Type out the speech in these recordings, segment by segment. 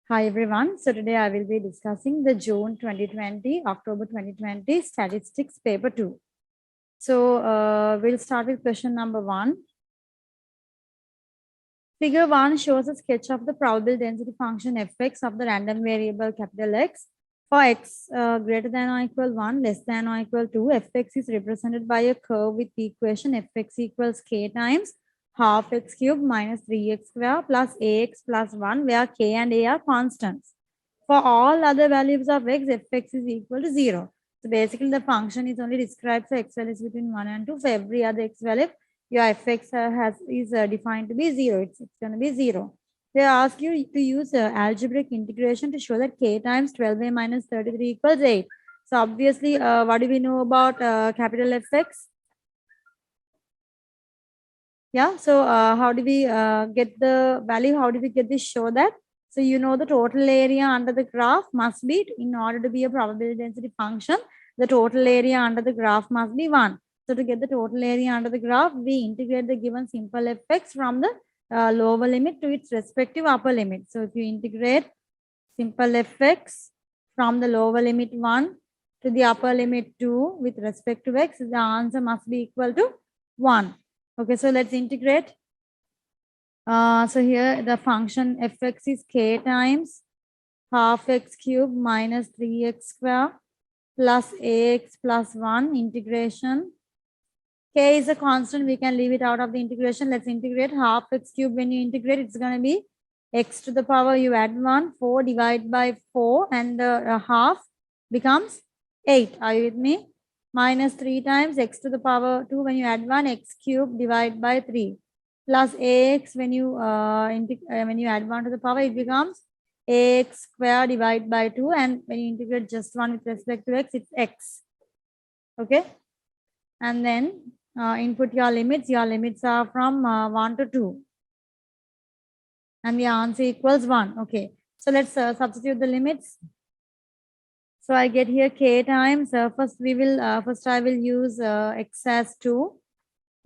Hi everyone. So today I will be discussing the June 2020, October 2020 statistics paper 2. So we'll start with question number 1. Figure 1 shows a sketch of the probability density function fx of the random variable capital X. For x greater than or equal 1, less than or equal 2, fx is represented by a curve with the equation fx equals k times half x cubed minus 3x square plus ax plus 1, where k and a are constants. For all other values of x, fx is equal to 0. So basically the function is only described for x values between 1 and 2. For every other x value, your fx is defined to be 0. It's going to be 0. They ask you to use algebraic integration to show that k times 12a minus 33 equals 8. So obviously, what do we know about capital Fx? Yeah, so how do we get the value? How do we get this? Show that. So you know the total area under the graph must be, in order to be a probability density function, the total area under the graph must be 1. So to get the total area under the graph, we integrate the given simple Fx from the lower limit to its respective upper limit. So if you integrate simple Fx from the lower limit 1 to the upper limit 2 with respect to x, the answer must be equal to 1. Okay, so let's integrate. So here the function fx is k times half x cubed minus 3x square plus ax plus 1 integration. K is a constant. We can leave it out of the integration. Let's integrate half x cubed. When you integrate, it's going to be x to the power, you add 1, 4 divided by 4, and the half becomes 8. Are you with me? Minus 3 times x to the power 2. When you add 1, x cubed divided by 3. Plus ax, when you add 1 to the power, it becomes ax square divided by 2. And when you integrate just 1 with respect to x, it's x. Okay. And then input your limits. Your limits are from 1 to 2. And the answer equals 1. Okay. So let's substitute the limits. So I get here k times. First I will use x as 2.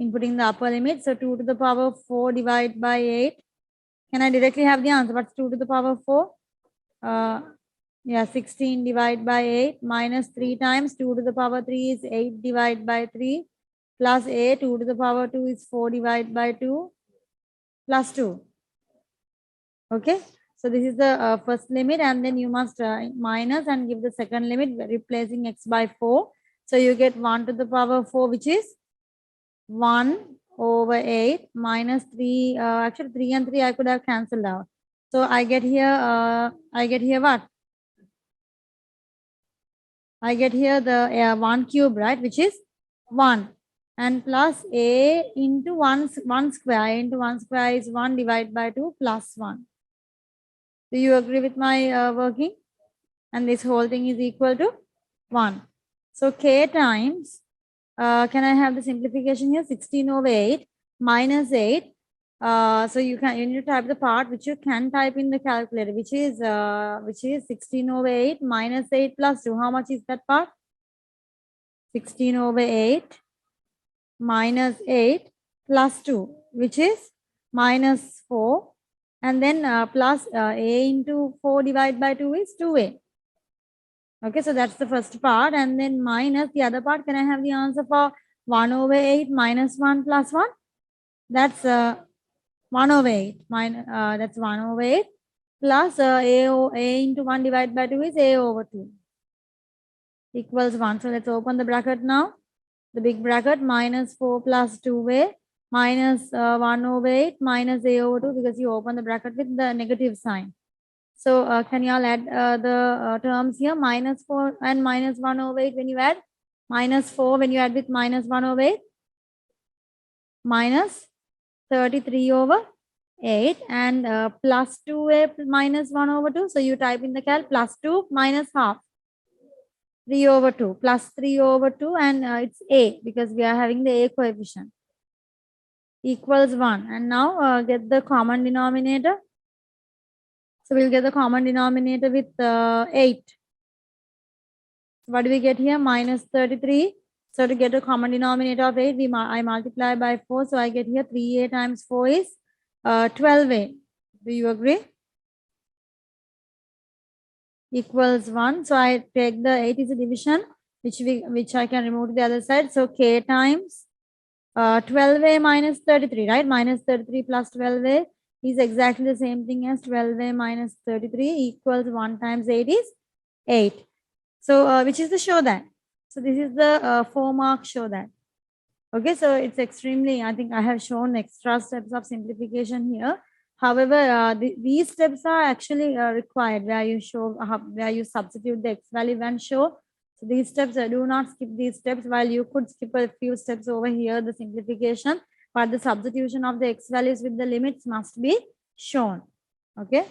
Inputting the upper limit. So 2 to the power 4 divided by 8. Can I directly have the answer? What's 2 to the power 4? Yeah, 16 divided by 8 minus 3 times 2 to the power 3 is 8 divided by 3 plus 8. 2 to the power 2 is 4 divided by 2 plus 2. Okay. So this is the first limit, and then you must minus and give the second limit, replacing x by 4. So you get 1 to the power 4, which is 1 over 8 minus 3. Actually 3 and 3 I could have cancelled out. So I get here what? I get here the 1 cube, right, which is 1, and plus a into 1 square. A into 1 square is 1 divided by 2 plus 1. Do you agree with my working? And this whole thing is equal to 1. So k times, can I have the simplification here? 16 over 8 minus 8. So you need to type the part which you can type in the calculator, which is 16 over 8 minus 8 plus 2. How much is that part? 16 over 8 minus 8 plus 2, which is minus 4. And then plus a into 4 divided by 2 is 2a. Okay, so that's the first part. And then minus the other part. Can I have the answer for 1 over 8 minus 1 plus 1? That's 1 over 8. That's 1 over 8 plus a into 1 divided by 2 is a over 2 equals 1. So let's open the bracket now. The big bracket, minus 4 plus 2a minus 1 over 8 minus a over 2, because you open the bracket with the negative sign. So can you all add the terms here? Minus 4 and minus 1 over 8 when you add. Minus 4 when you add with minus 1 over 8. Minus 33 over 8 and plus 2a minus 1 over 2. So you type in the cal plus 2 minus half. 3 over 2 plus 3 over 2, and it's a because we are having the a coefficient, equals 1. And now get the common denominator. So we'll get the common denominator with 8. What do we get here? Minus 33. So to get a common denominator of 8, I multiply by 4. So I get here 3a times 4 is 12a. Do you agree? equals 1. So I take the 8 is a division, which I can remove to the other side. So k times 12a minus 33, right? Minus 33 plus 12a is exactly the same thing as 12a minus 33 equals 1 times 8 is 8. So which is the show that. So this is the 4-mark show that. Okay, so it's extremely, I think I have shown extra steps of simplification here. However, these steps are actually required where you show, where you substitute the x value and show. So these steps, do not skip these steps, while you could skip a few steps over here, the simplification, but the substitution of the x values with the limits must be shown. Okay.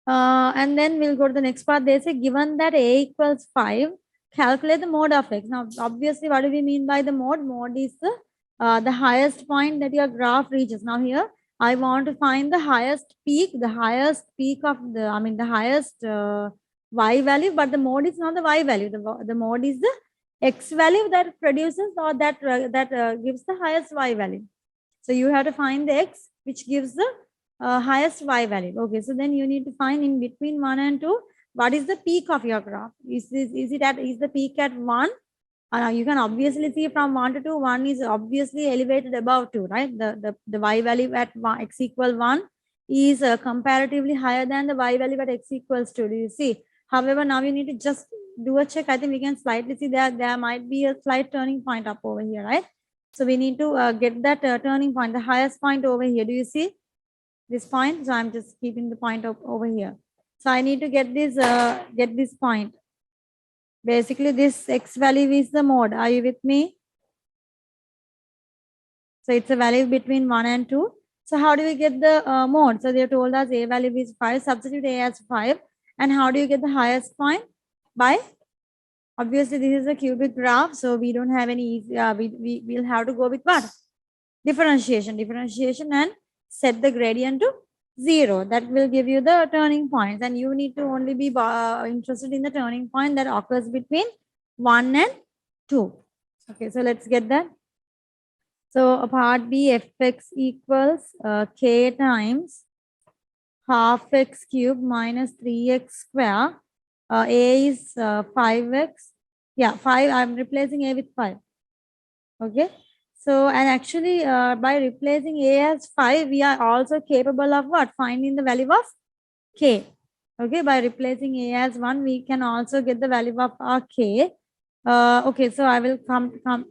And then we'll go to the next part. They say, given that a equals 5, calculate the mode of x. Now, obviously, what do we mean by the mode? Mode is the highest point that your graph reaches. Now, here, I want to find the highest peak of the, the highest y value, but the mode is not the y value. The mode is the x value that produces or that gives the highest y value. So you have to find the x, which gives the highest y value. Okay, so then you need to find in between 1 and 2, what is the peak of your graph? Is the peak at 1? You can obviously see from 1 to 2, 1 is obviously elevated above 2, right? The y value at x equal 1 is comparatively higher than the y value at x equals 2. Do you see? However, now you need to just do a check. I think we can slightly see that there might be a slight turning point up over here, right? So we need to get that turning point, the highest point over here. Do you see this point? So I'm just keeping the point up over here. So I need to get this point. Basically, this x value is the mode. Are you with me? So it's a value between 1 and 2. So how do we get the mode? So they told us a value is 5. Substitute a as 5. And how do you get the highest point? By, obviously, this is a cubic graph. So we don't have any easy, we'll have to go with what? Differentiation and set the gradient to 0. That will give you the turning points, and you need to only be interested in the turning point that occurs between 1 and 2. Okay, so let's get that. So part B, fx equals k times half x cube minus 3x square. A is 5x. Yeah, 5. I'm replacing a with 5. Okay. So, and actually by replacing a as 5, we are also capable of what? Finding the value of k. Okay, by replacing a as 1, we can also get the value of our k. Okay, so I will come.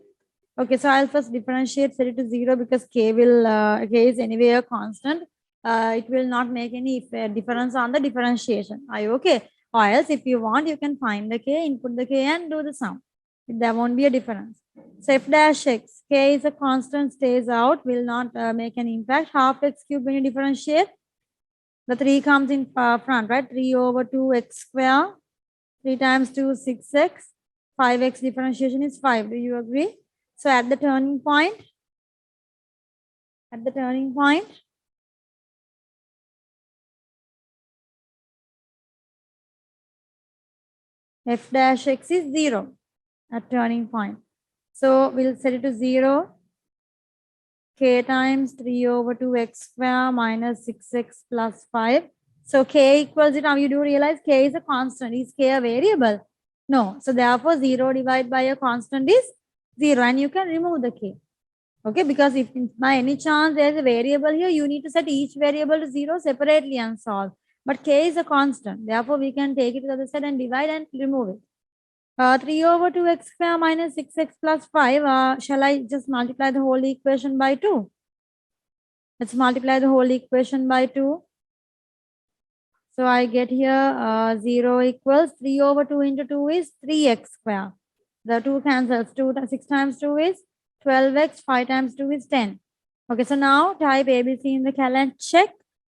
Okay, so I'll first differentiate, set it to 0 because k is anyway a constant. It will not make any difference on the differentiation. Are you okay? Or else, if you want, you can find the k, input the k, and do the sum. There won't be a difference. So f dash x, k is a constant, stays out, will not make an impact. Half x cube when you differentiate, the 3 comes in front, right? 3 over 2x square, 3 times 2 is 6x, 5x differentiation is 5. Do you agree? So at the turning point, f dash x is 0 at turning point. So we'll set it to 0. K times 3 over 2x square minus 6x plus 5. So k equals it. Now you do realize k is a constant. Is k a variable? No. So therefore 0 divided by a constant is 0, and you can remove the k. Okay, because if by any chance there is a variable here, you need to set each variable to 0 separately and solve. But k is a constant. Therefore, we can take it to the other side and divide and remove it. 3 over 2x square minus 6x plus 5. Shall I just multiply the whole equation by 2? Let's multiply the whole equation by 2. So I get here 0 equals 3 over 2 into 2 is 3x square. The 2 cancels. 6 times 2 is 12x. 5 times 2 is 10. Okay, so now type ABC in the cal and check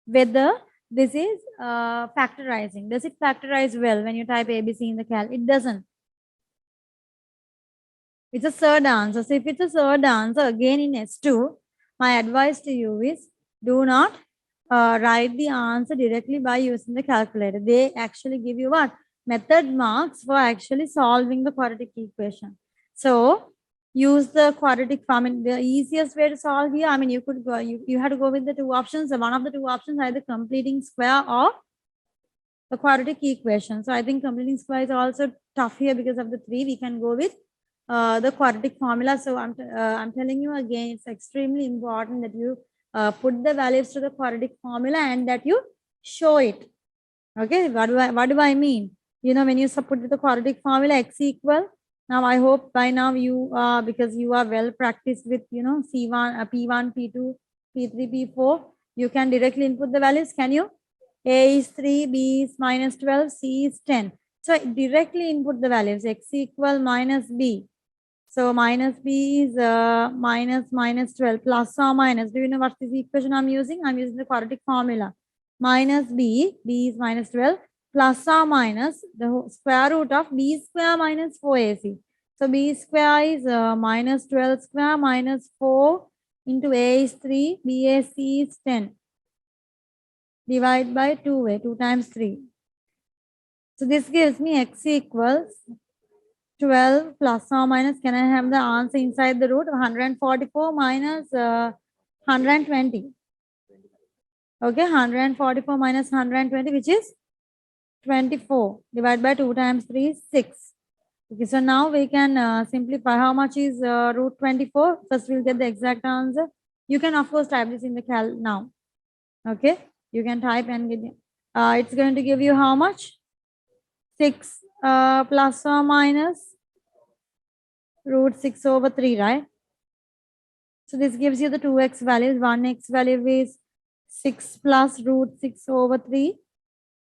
whether this is factorizing. Does it factorize well when you type ABC in the cal? It doesn't. It's a third answer. So if it's a third answer, again in S2, my advice to you is do not write the answer directly by using the calculator. They actually give you what? Method marks for actually solving the quadratic equation. So use the quadratic form. The easiest way to solve here, I mean, you could go, you had to go with the 2 options. One of the 2 options, either completing square or the quadratic equation. So I think completing square is also tough here because of the 3. We can go with the quadratic formula. So I'm telling you again, it's extremely important that you put the values to the quadratic formula and that you show it. Okay, what do I mean? You know, when you put the quadratic formula x equal, now I hope by now you because you are well practiced with, you know, C1, P1, P2, P3, P4, you can directly input the values. Can you? A is 3, B is minus 12, C is 10. So directly input the values x equal minus B. So minus B is minus 12 plus or minus. Do you know what this equation I'm using? I'm using the quadratic formula. Minus B is minus 12 plus or minus the square root of B square minus 4AC. So B square is minus 12 square minus 4 into A is 3, BAC is 10. Divide by 2A, 2 times 3. So this gives me x equals 12 plus or minus, can I have the answer inside the root? 144 minus 120. Okay, 144 minus 120, which is 24. Divided by 2 times 3 is 6. Okay, so now we can simplify. How much is root 24? First, we'll get the exact answer. You can, of course, type this in the cal now. Okay, you can type and get it. It's going to give you how much? 6 plus or minus root 6 over 3, right? So this gives you the 2x values. One x value is 6 plus root 6 over 3.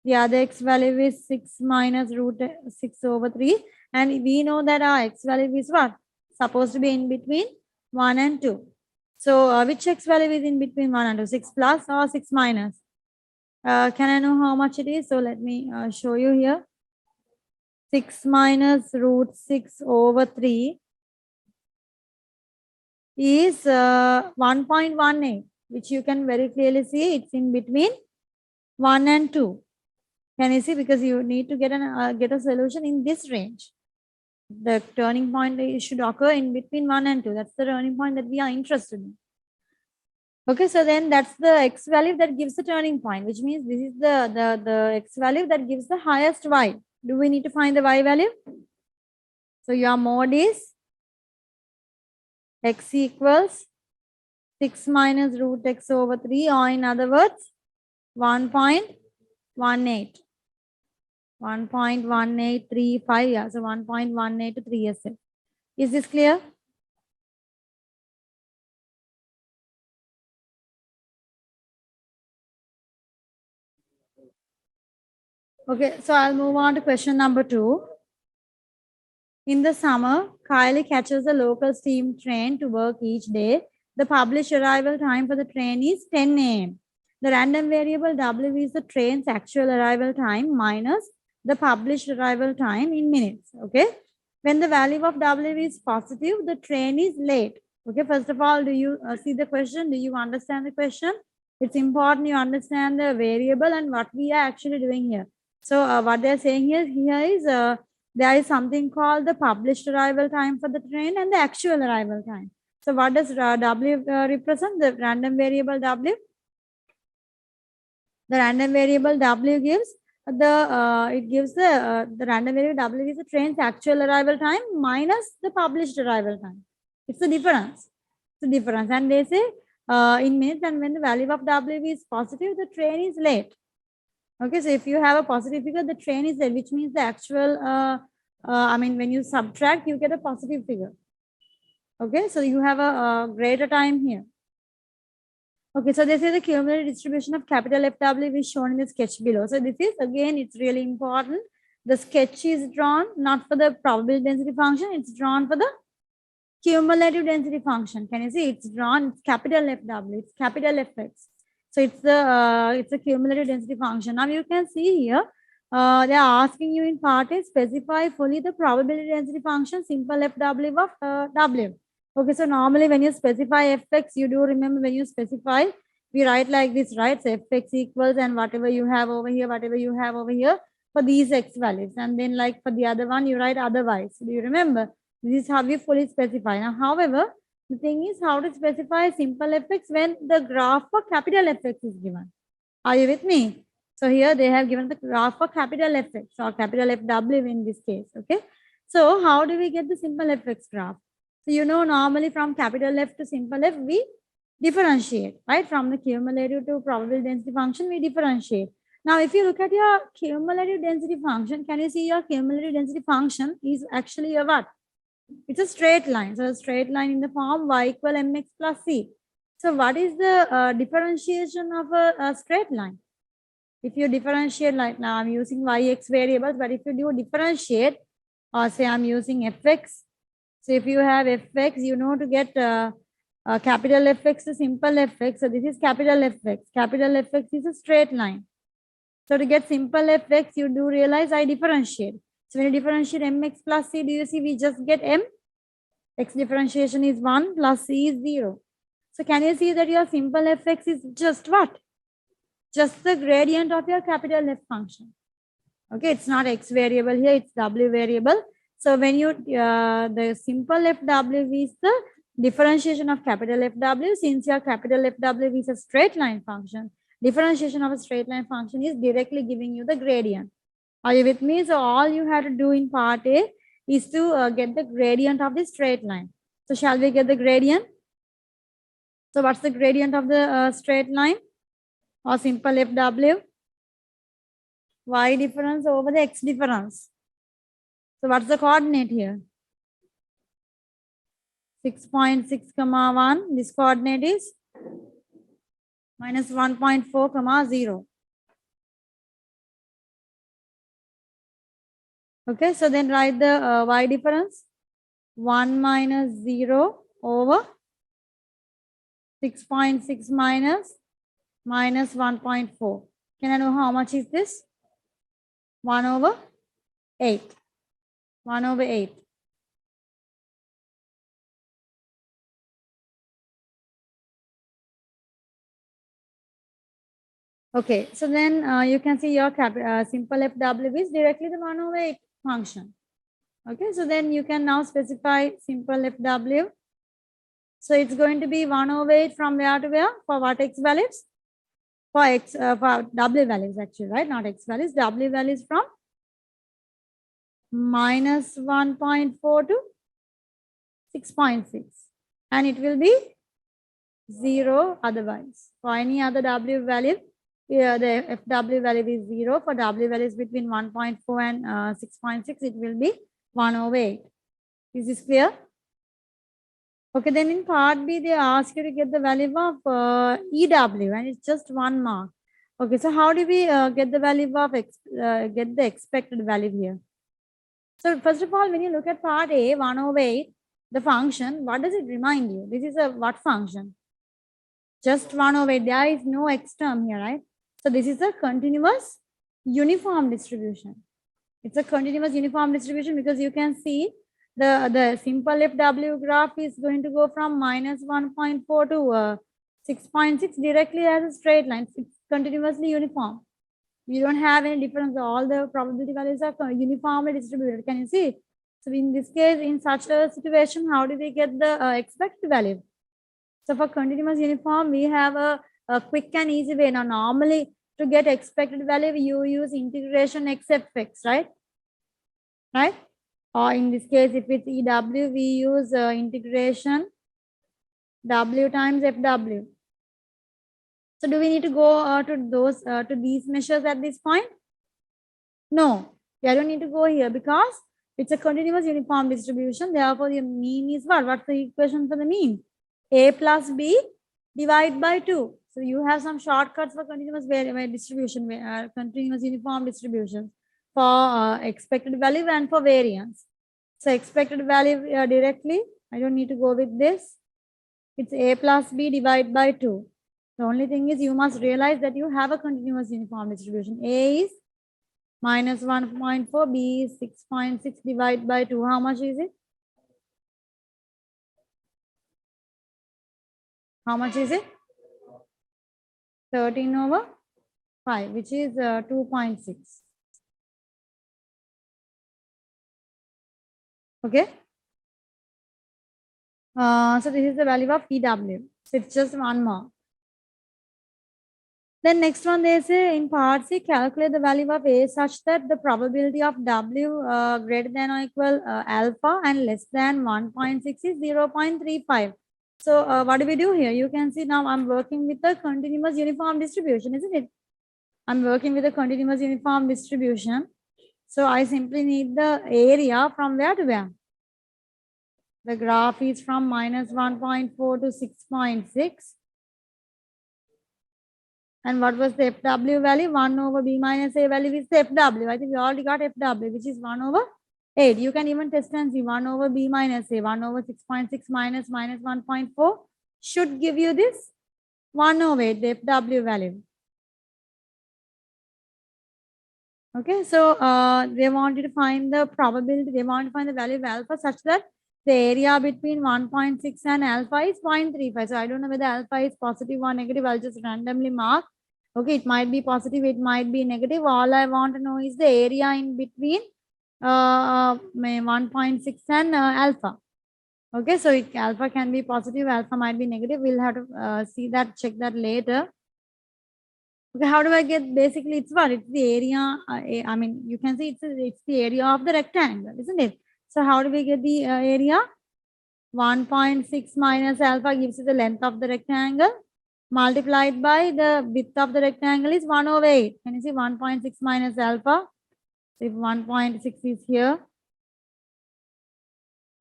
The other x value is 6 minus root 6 over 3. And we know that our x value is what? Supposed to be in between 1 and 2. So which x value is in between 1 and 2? 6 plus or 6 minus? Can I know how much it is? So let me show you here. 6 minus root 6 over 3 is 1.18, which you can very clearly see it's in between 1 and 2. Can you see? Because you need to get a solution in this range. The turning point should occur in between 1 and 2. That's the turning point that we are interested in. Okay, so then that's the x value that gives the turning point, which means this is the x value that gives the highest y. Do we need to find the y value? So your mode is x equals 6 minus root x over 3, or in other words, 1.18. 1.1835, yeah, so 1.18 to 3SF. Is this clear? Okay, so I'll move on to question number 2. In the summer, Kylie catches a local steam train to work each day. The published arrival time for the train is 10 a.m. The random variable W is the train's actual arrival time minus the published arrival time in minutes. Okay. When the value of W is positive, the train is late. Okay. First of all, do you see the question? Do you understand the question? It's important you understand the variable and what we are actually doing here. So what they're saying here is there is something called the published arrival time for the train and the actual arrival time. So what does W represent? The random variable W. The random variable W gives the random variable W is the train's actual arrival time minus the published arrival time. It's the difference. It's the difference. And they say in minutes, and when the value of W is positive, the train is late. Okay, so if you have a positive figure, the train is late, which means the actual, I mean, when you subtract, you get a positive figure. Okay, so you have a greater time here. Okay, so this is the cumulative distribution of capital FW is shown in the sketch below. So this is, again, it's really important. The sketch is drawn not for the probability density function, it's drawn for the cumulative density function. Can you see? It's drawn, it's capital FW, it's capital FX. So it's a cumulative density function. Now you can see here, they are asking you in part A, specify fully the probability density function, simple FW of W. Okay, so normally when you specify fx, you do remember when you specify, we write like this, right? So fx equals and whatever you have over here, whatever you have over here for these x values. And then like for the other one, you write otherwise. Do you remember? This is how we fully specify. Now, however, the thing is how to specify simple fx when the graph for capital Fx is given. Are you with me? So here they have given the graph for capital Fx or capital FW in this case. Okay. So how do we get the simple Fx graph? So you know, normally from capital F to simple F, we differentiate, right? From the cumulative to probability density function, we differentiate. Now, if you look at your cumulative density function, can you see your cumulative density function is actually a what? It's a straight line. So a straight line in the form y equal mx plus c. So what is the differentiation of a straight line? If you differentiate, like now I'm using yx variables, but if you do differentiate, or say I'm using fx. So if you have fx, you know to get capital Fx to simple Fx. So this is capital Fx. Capital Fx is a straight line. So to get simple Fx, you do realize I differentiate. So when you differentiate mx plus c, do you see we just get m? X differentiation is 1 plus c is 0. So can you see that your simple Fx is just what? Just the gradient of your capital F function. Okay, it's not x variable here, it's w variable. So when you, the simple fw is the differentiation of capital Fw. Since your capital Fw is a straight line function, differentiation of a straight line function is directly giving you the gradient. Are you with me? So all you have to do in part A is to get the gradient of the straight line. So shall we get the gradient? So what's the gradient of the straight line or simple Fw? Y difference over the x difference. So what's the coordinate here? 6.6 comma 1. This coordinate is minus 1.4 comma 0. Okay, so then write the y difference. 1 minus 0 over 6.6 minus 1.4. Can I know how much is this? 1 over 8. 1 over 8. Okay, so then you can see your simple fw is directly the 1 over 8 function. Okay, so then you can now specify simple fw. So it's going to be 1 over 8 from where to where? For what x values? For x, for w values actually, right? Not x values. W values from minus 1.4 to 6.6. And it will be 0 otherwise. For any other w value, the fw value is 0. For w values between 1.4 and 6.6, it will be 1 over 8. Is this clear? Okay, then in part B, they ask you to get the value of EW, and it's just 1 mark. Okay, so how do we get the value of get the expected value here? So first of all, when you look at part A, 1 over 8, the function, what does it remind you? This is a what function? Just 1 over 8. There is no x term here, right? So this is a continuous uniform distribution. It's a continuous uniform distribution because you can see the simple fw graph is going to go from minus 1.4 to 6.6 directly as a straight line. It's continuously uniform. You don't have any difference. All the probability values are uniformly distributed. Can you see? So in this case, in such a situation, how do we get the expected value? So for continuous uniform, we have a quick and easy way. Now, normally to get expected value, you use integration x fx, right? Right? Or in this case, if it's EW, we use integration W times FW. So do we need to go to these measures at this point? No, I don't need to go here because it's a continuous uniform distribution. Therefore, the mean is what? What's the equation for the mean? A plus B divided by 2. So you have some shortcuts for continuous distribution, continuous uniform distribution for expected value and for variance. So expected value directly, I don't need to go with this. It's A plus B divided by 2. The only thing is you must realize that you have a continuous uniform distribution. A is minus 1.4, B is 6.6 divided by 2. How much is it? How much is it? 13 over 5, which is 2.6. Okay. So this is the value of EW. So it's just 1 more. Then next one, they say in part C, calculate the value of A such that the probability of W greater than or equal alpha and less than 1.6 is 0.35. So what do we do here? You can see now I'm working with a continuous uniform distribution, isn't it? I'm working with a continuous uniform distribution. So I simply need the area from where to where? The graph is from minus 1.4 to 6.6. And what was the FW value? 1 over B minus A value is the FW. I think we already got FW, which is 1 over 8. You can even test and see 1 over B minus A, 1 over 6.6 minus 1.4 should give you this 1 over 8, the FW value. Okay, so they want you to find the probability, they want to find the value of alpha such that the area between 1.6 and alpha is 0.35. So I don't know whether alpha is positive or negative. I'll just randomly mark. Okay, it might be positive, it might be negative. All I want to know is the area in between 1.6 and alpha. Okay, so alpha can be positive, alpha might be negative. We'll have to see that, check that later. Okay, how do I get, basically it's what? It's the area, I mean, you can see it's the area of the rectangle, isn't it? So how do we get the area? 1.6 minus alpha gives you the length of the rectangle multiplied by the width of the rectangle is 1 over 8. Can you see 1.6 minus alpha? So if 1.6 is here,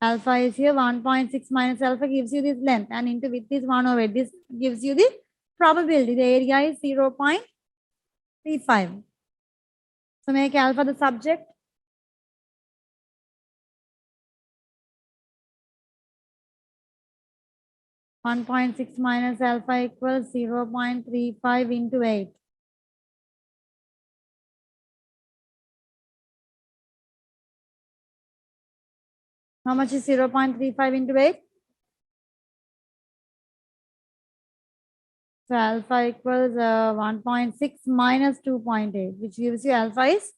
alpha is here, 1.6 minus alpha gives you this length and into width is 1 over 8. This gives you the probability. The area is 0.35. So make alpha the subject. One 1.6 minus alpha equals 0.35 into 8. How much is 0.35 into 8? So alpha equals 1.6 minus 2.8, which gives you alpha is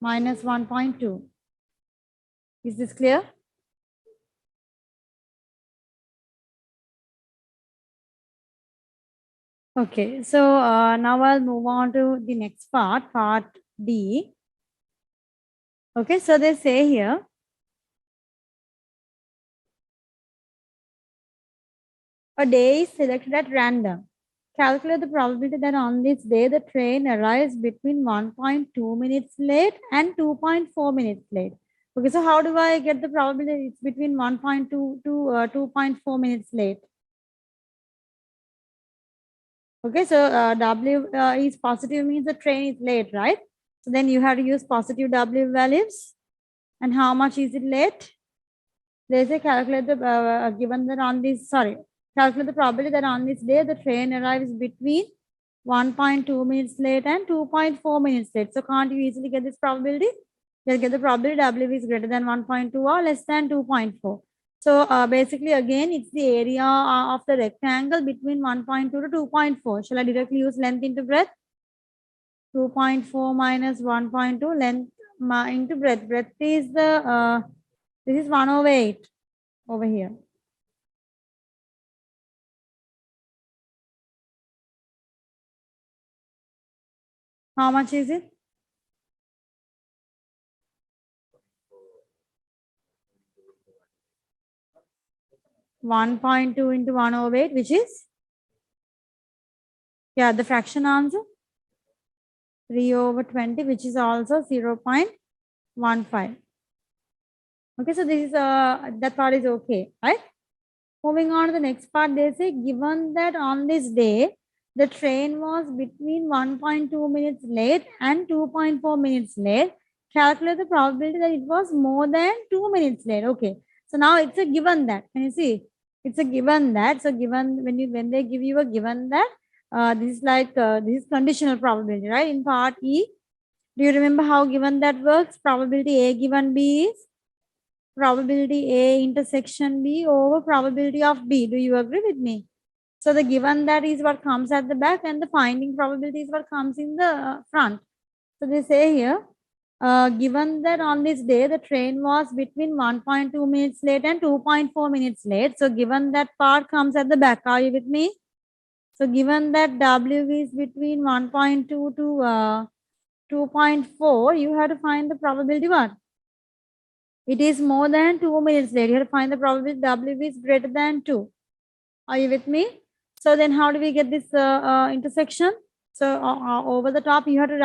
minus 1.2. Is this clear? Okay, so now I'll move on to the next part, part D. Okay, so they say here, a day is selected at random. Calculate the probability that on this day the train arrives between 1.2 minutes late and 2.4 minutes late. Okay, so how do I get the probability it's between 1.2 to 2.4 minutes late? Okay, so W is positive means the train is late, right? So then you have to use positive W values. And how much is it late? They say calculate the given that on this, calculate the probability that on this day the train arrives between 1.2 minutes late and 2.4 minutes late. So can't you easily get this probability? You'll get the probability W is greater than 1.2 or less than 2.4. So basically again, it's the area of the rectangle between 1.2 to 2.4. Shall I directly use length into breadth? 2.4 minus 1.2 length into breadth. Breadth is the, this is 1 over 8 over here. How much is it? 1.2 into 1 over 8, which is, yeah, the fraction answer 3 over 20, which is also 0.15. Okay, so this is that part is okay, right? Moving on to the next part, they say given that on this day the train was between 1.2 minutes late and 2.4 minutes late, calculate the probability that it was more than 2 minutes late. Okay, so now it's a given that. Can you see? It's a given that. So given when they give you a given that, this is like this is conditional probability, right? In part E, do you remember how given that works? Probability A given B is probability A intersection B over probability of B. Do you agree with me? So the given that is what comes at the back and the finding probability is what comes in the front. So they say here, given that on this day the train was between 1.2 minutes late and 2.4 minutes late. So given that part comes at the back, are you with me? So given that W is between 1.2 to 2.4, you have to find the probability what? It is more than 2 minutes late. You have to find the probability W is greater than 2. Are you with me? So then how do we get this intersection? So over the top, you have to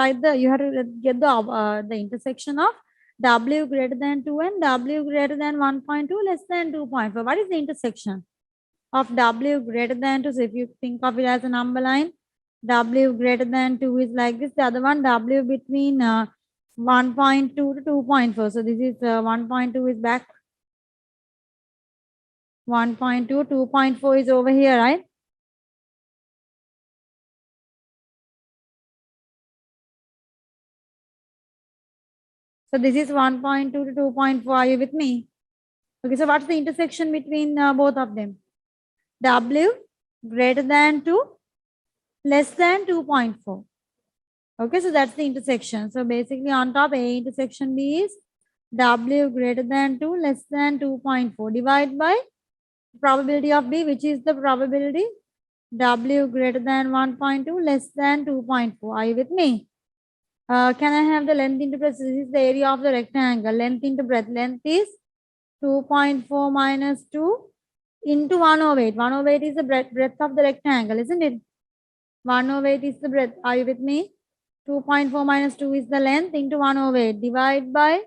get the intersection of W greater than 2 and W greater than 1.2 less than 2.4. What is the intersection of W greater than 2? So if you think of it as a number line, W greater than 2 is like this. The other one, W between 1.2 to 2.4. So this is 1.2 is back. 1.2, 2.4 is over here, right? So this is 1.2 to 2.4. Are you with me? Okay, so what's the intersection between both of them? W greater than 2, less than 2.4. Okay, so that's the intersection. So basically on top, A intersection B is W greater than 2, less than 2.4. Divide by probability of B, which is the probability W greater than 1.2, less than 2.4. Are you with me? Can I have the length into breadth? This is the area of the rectangle. Length into breadth. Length is 2.4 minus 2 into 108. 108 is the breadth of the rectangle, isn't it? 108 is the breadth. Are you with me? 2.4 minus 2 is the length into 108. Divide by,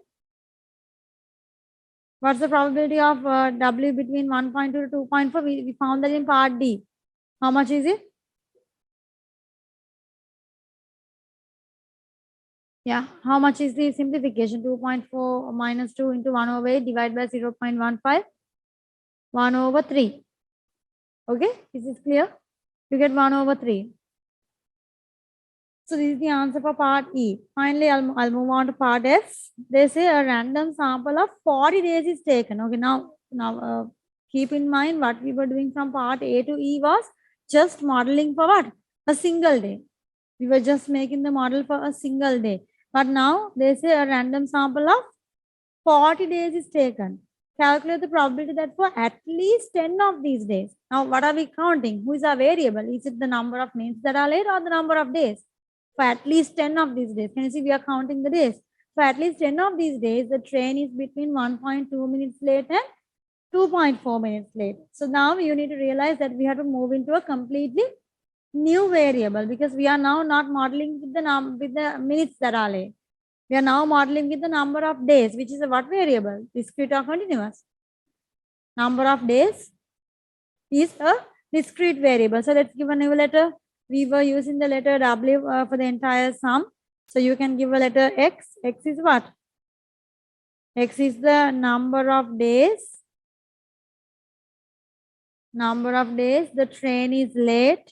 what's the probability of W between 1.2 to 2.4? We found that in part D. How much is it? Yeah, how much is the simplification? 2.4 minus 2 into 108 divided by 0.15, 1 over 3. Okay, is this clear? You get 1 over 3. So this is the answer for part E. Finally, I'll move on to part F. They say a random sample of 40 days is taken. Okay, now keep in mind what we were doing from part A to E was just modeling for what? A single day. We were just making the model for a single day. But now they say a random sample of 40 days is taken. Calculate the probability that for at least 10 of these days. Now, what are we counting? Who is our variable? Is it the number of minutes that are late or the number of days? For at least 10 of these days. Can you see we are counting the days? For at least 10 of these days, the train is between 1.2 minutes late and 2.4 minutes late. So now you need to realize that we have to move into a completely new variable because we are now not modeling with the minutes that are late. We are now modeling with the number of days, which is a what variable? Discrete or continuous? Number of days is a discrete variable. So let's give a new letter. We were using the letter W for the entire sum. So you can give a letter X. X is what? X is the number of days. Number of days. The train is late.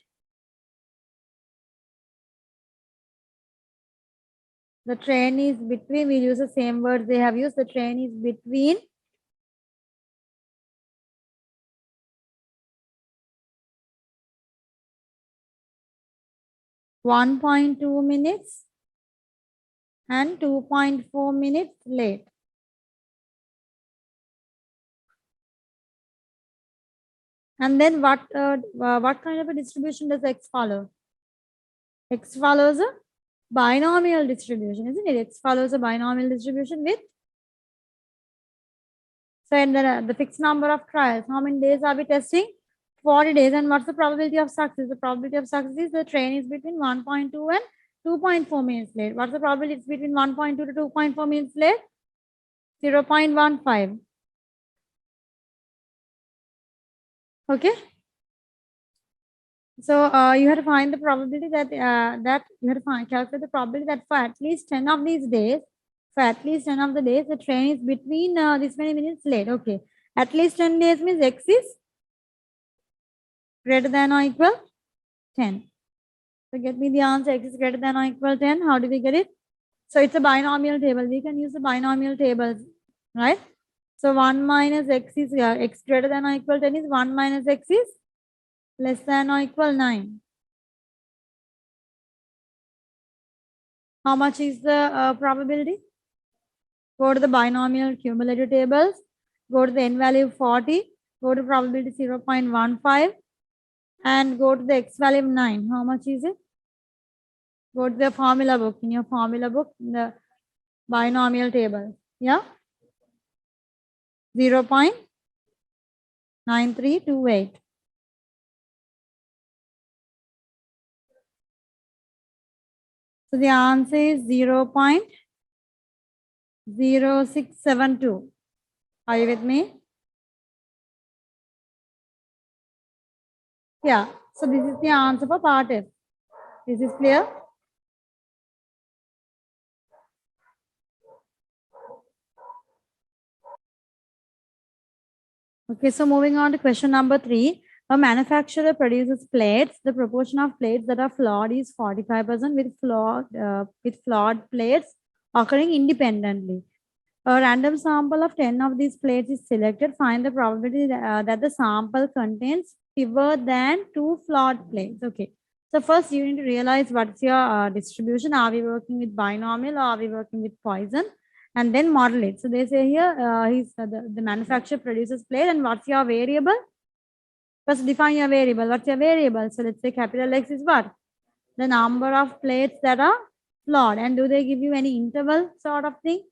The train is between, we use the same words they have used. The train is between 1.2 minutes and 2.4 minutes late. And then what kind of a distribution does X follow? X follows a binomial distribution, isn't it? X follows a binomial distribution with, so and the fixed number of trials. How many days are we testing? 40 days. And what's the probability of success? The probability of success is the train is between 1.2 and 2.4 minutes late. What's the probability? It's between 1.2 to 2.4 minutes late? 0.15. Okay. So you have to find the probability that you have to calculate the probability that for at least 10 of these days, for at least 10 of the days, the train is between this many minutes late. Okay. At least 10 days means X is greater than or equal 10. So get me the answer. X is greater than or equal 10. How do we get it? So it's a binomial table. We can use the binomial tables, right? So 1 minus X is X greater than or equal 10 is 1 minus X is less than or equal 9. How much is the probability? Go to the binomial cumulative tables. Go to the n value 40. Go to probability 0.15. and go to the x value of 9. How much is it? Go to the formula book. In your formula book, in the binomial table. Yeah? 0.9328. So the answer is 0.0672. Are you with me? Yeah. So this is the answer for part F. This is clear? Okay, so moving on to question number 3. A manufacturer produces plates. The proportion of plates that are flawed is 45% with flawed plates occurring independently. A random sample of 10 of these plates is selected. Find the probability that the sample contains fewer than 2 flawed plates. Okay. So first you need to realize what's your distribution. Are we working with binomial or are we working with Poisson? And then model it. So they say here, the manufacturer produces plate, and what's your variable? First define your variable. What's your variable? So let's say capital X is what? The number of plates that are flawed. And do they give you any interval sort of thing?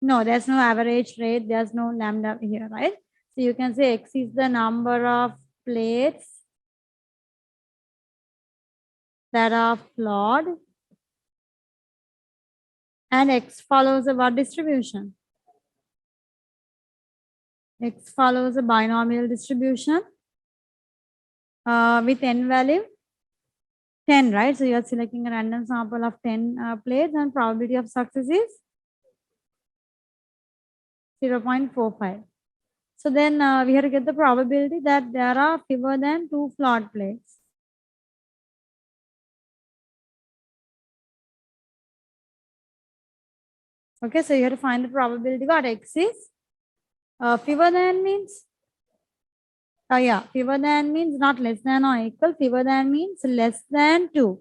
No, there's no average rate. There's no lambda here, right? So you can say X is the number of plates that are flawed. And X follows a what distribution? X follows a binomial distribution with n value 10, right? So you are selecting a random sample of 10 plates, and probability of success is 0.45. So then we have to get the probability that there are fewer than 2 flawed plates. Okay, so you have to find the probability what X is. Fewer than means, yeah, fewer than means not less than or equal. Fewer than means less than 2. You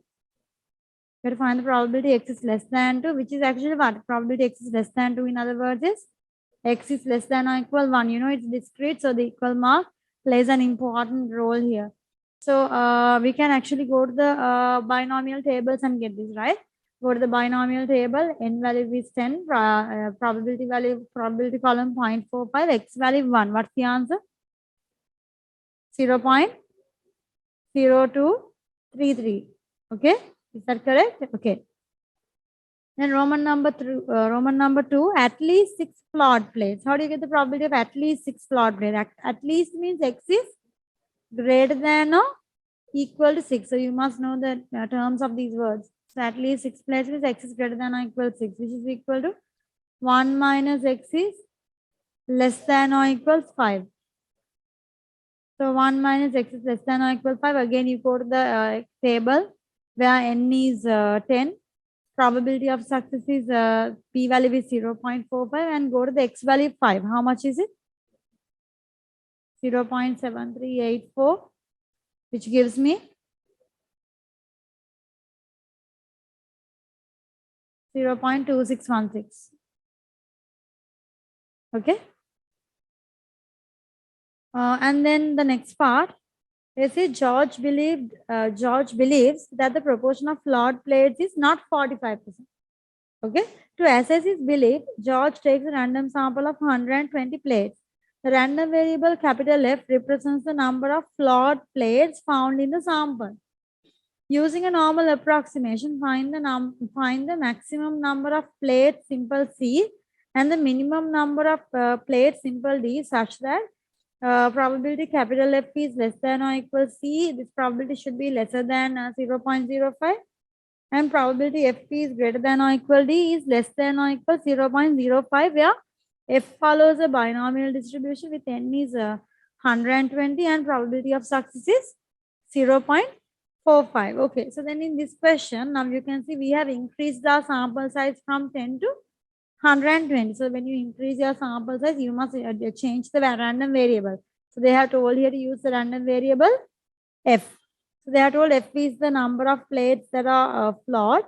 have to find the probability X is less than 2, which is actually what? Probability X is less than 2, in other words, is X is less than or equal 1. You know, it's discrete, so the equal mark plays an important role here. So we can actually go to the binomial tables and get this, right? Go to the binomial table, n value is 10, probability value, probability column 0.45, x value 1. What's the answer? 0.0233. Okay, is that correct? Okay. Then Roman number 2, at least 6 flawed plates. How do you get the probability of at least 6 flawed plates? At least means x is greater than or equal to 6. So you must know the terms of these words. So at least 6 plates means x is greater than or equal to 6, which is equal to 1 minus x is less than or equals 5. So 1 minus x is less than or equal to 5. Again, you go to the table where n is 10. Probability of success is p value is 0.45, and go to the x value 5. How much is it? 0.7384, which gives me 0.2616. Okay. And then the next part, they say George believes that the proportion of flawed plates is not 45%. Okay. To assess his belief, George takes a random sample of 120 plates. The random variable capital F represents the number of flawed plates found in the sample. Using a normal approximation, find the maximum number of plates simple C and the minimum number of plates simple D, such that probability capital F is less than or equal C. This probability should be lesser than 0.05, and probability F is greater than or equal D is less than or equal 0.05, where F follows a binomial distribution with n is 120 and probability of success is 0.45. Okay, so then in this question, now you can see we have increased the sample size from 10 to 120. So when you increase your sample size, you must change the random variable. So they have told here to use the random variable F. So they are told F is the number of plates that are flawed.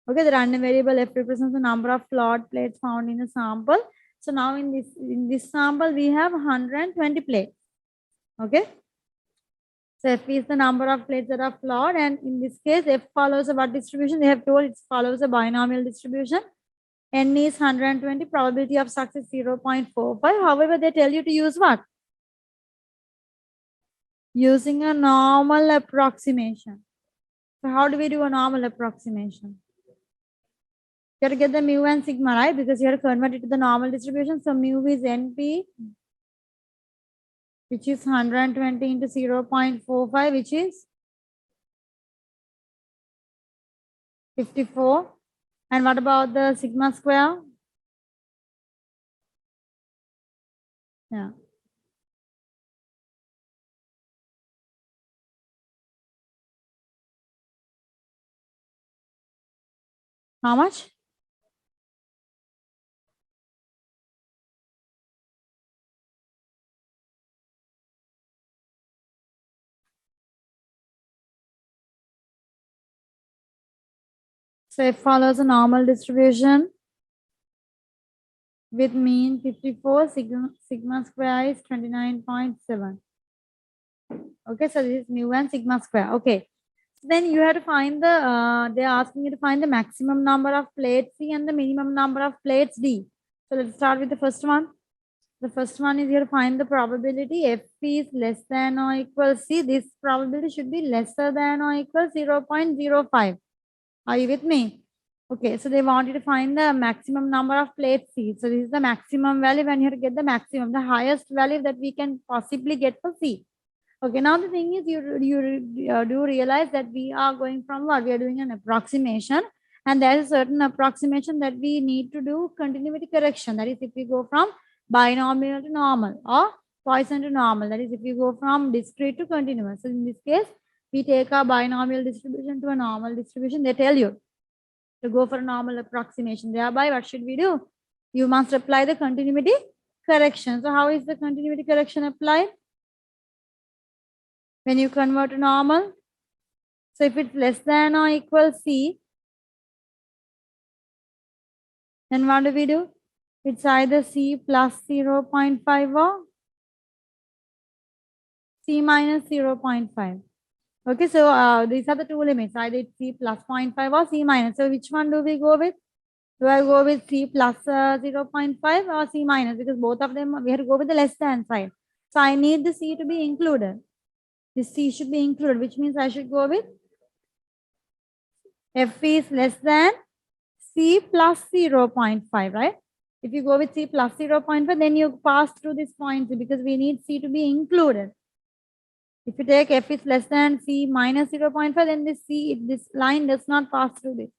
Okay, the random variable F represents the number of flawed plates found in the sample. So now in this sample we have 120 plates. Okay. So F is the number of plates that are flawed, and in this case, F follows a what distribution? They have told it follows a binomial distribution. N is 120, probability of success 0.45. However, they tell you to use what? Using a normal approximation. So how do we do a normal approximation? You have to get the mu and sigma, right? Because you have to convert it to the normal distribution. So mu is NP, which is 120 into 0.45, which is 54. And what about the sigma square? Yeah. How much? So it follows a normal distribution with mean 54, sigma square is 29.7. Okay, so this is mu and sigma square. Okay. So then you have to find the, they're asking you to find the maximum number of plates C and the minimum number of plates D. So let's start with the first one. The first one is you have to find the probability F is less than or equal C. This probability should be lesser than or equal 0.05. Are you with me? Okay, so they want you to find the maximum number of plates C. So this is the maximum value when you have to get the maximum, the highest value that we can possibly get for C. Okay, now the thing is you do realize that we are going from what? We are doing an approximation, and there is a certain approximation that we need to do continuity correction. That is if we go from binomial to normal or Poisson to normal. That is if you go from discrete to continuous. So in this case, we take our binomial distribution to a normal distribution. They tell you to go for a normal approximation. Thereby, what should we do? You must apply the continuity correction. So how is the continuity correction applied? When you convert to normal, so if it's less than or equal C, then what do? It's either C plus 0.5 or C minus 0.5. Okay, so these are the two limits, either it's C plus 0.5 or C minus. So which one do we go with? Do I go with C plus 0.5 or C minus? Because both of them, we have to go with the less than side. So I need the C to be included. This C should be included, which means I should go with F is less than C plus 0.5, right? If you go with C plus 0.5, then you pass through this point because we need C to be included. If you take F is less than C minus 0.5, then this line does not pass through this.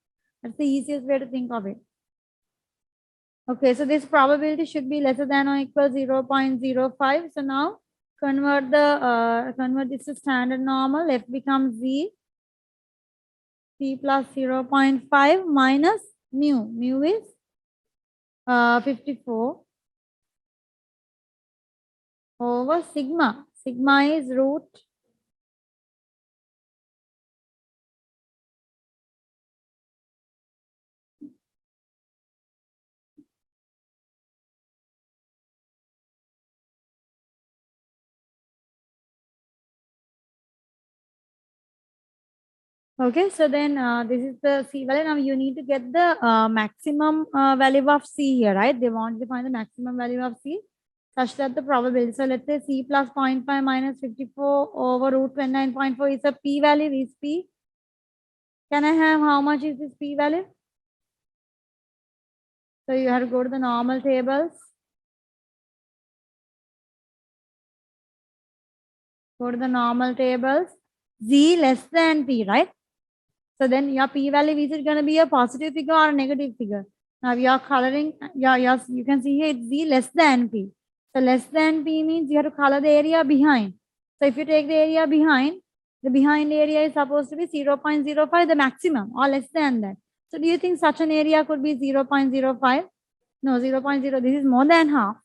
That's the easiest way to think of it. Okay, so this probability should be lesser than or equal 0.05. So now convert this to standard normal. F becomes C plus 0.5 minus mu. Mu is 54 over sigma. Sigma is root . Okay, so then this is the C value. Now you need to get the maximum value of C here, right? They want to find the maximum value of C such that the probability. So let's say C plus 0.5 minus 54 over root 29.4 is a P value. Is P? Can I have how much is this P value? So you have to go to the normal tables. Go to the normal tables. Z less than P, right? So then your P value, is it going to be a positive figure or a negative figure? Now you are coloring, you can see here it's Z less than P. So less than P means you have to color the area behind. So if you take the area behind, the behind area is supposed to be 0.05, the maximum or less than that. So do you think such an area could be 0.05? No, 0.0. This is more than half.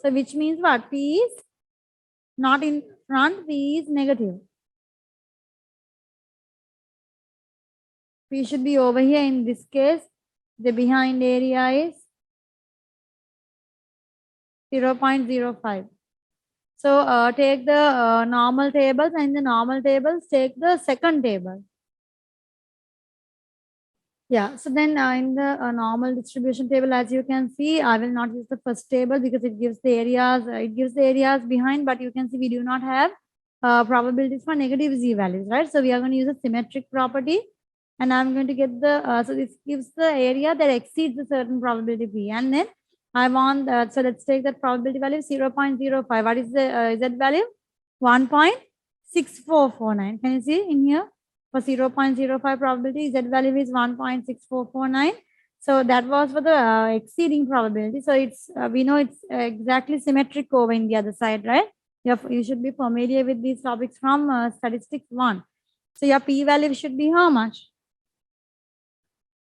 So which means what? P is not in front, P is negative. P should be over here. In this case, the behind area is 0.05. So take the normal tables, and in the normal tables, take the second table. Yeah, so then in the normal distribution table, as you can see, I will not use the first table because it gives the areas, behind, but you can see we do not have probabilities for negative z values, right? So we are going to use a symmetric property, and I'm going to get the, so this gives the area that exceeds a certain probability p, and then I want, so let's take that probability value 0.05. What is the z value? 1.6449. Can you see in here? For 0.05 probability, z value is 1.6449. So that was for the exceeding probability. So it's we know it's exactly symmetric over in the other side, right? You should be familiar with these topics from statistics 1. So your p value should be how much?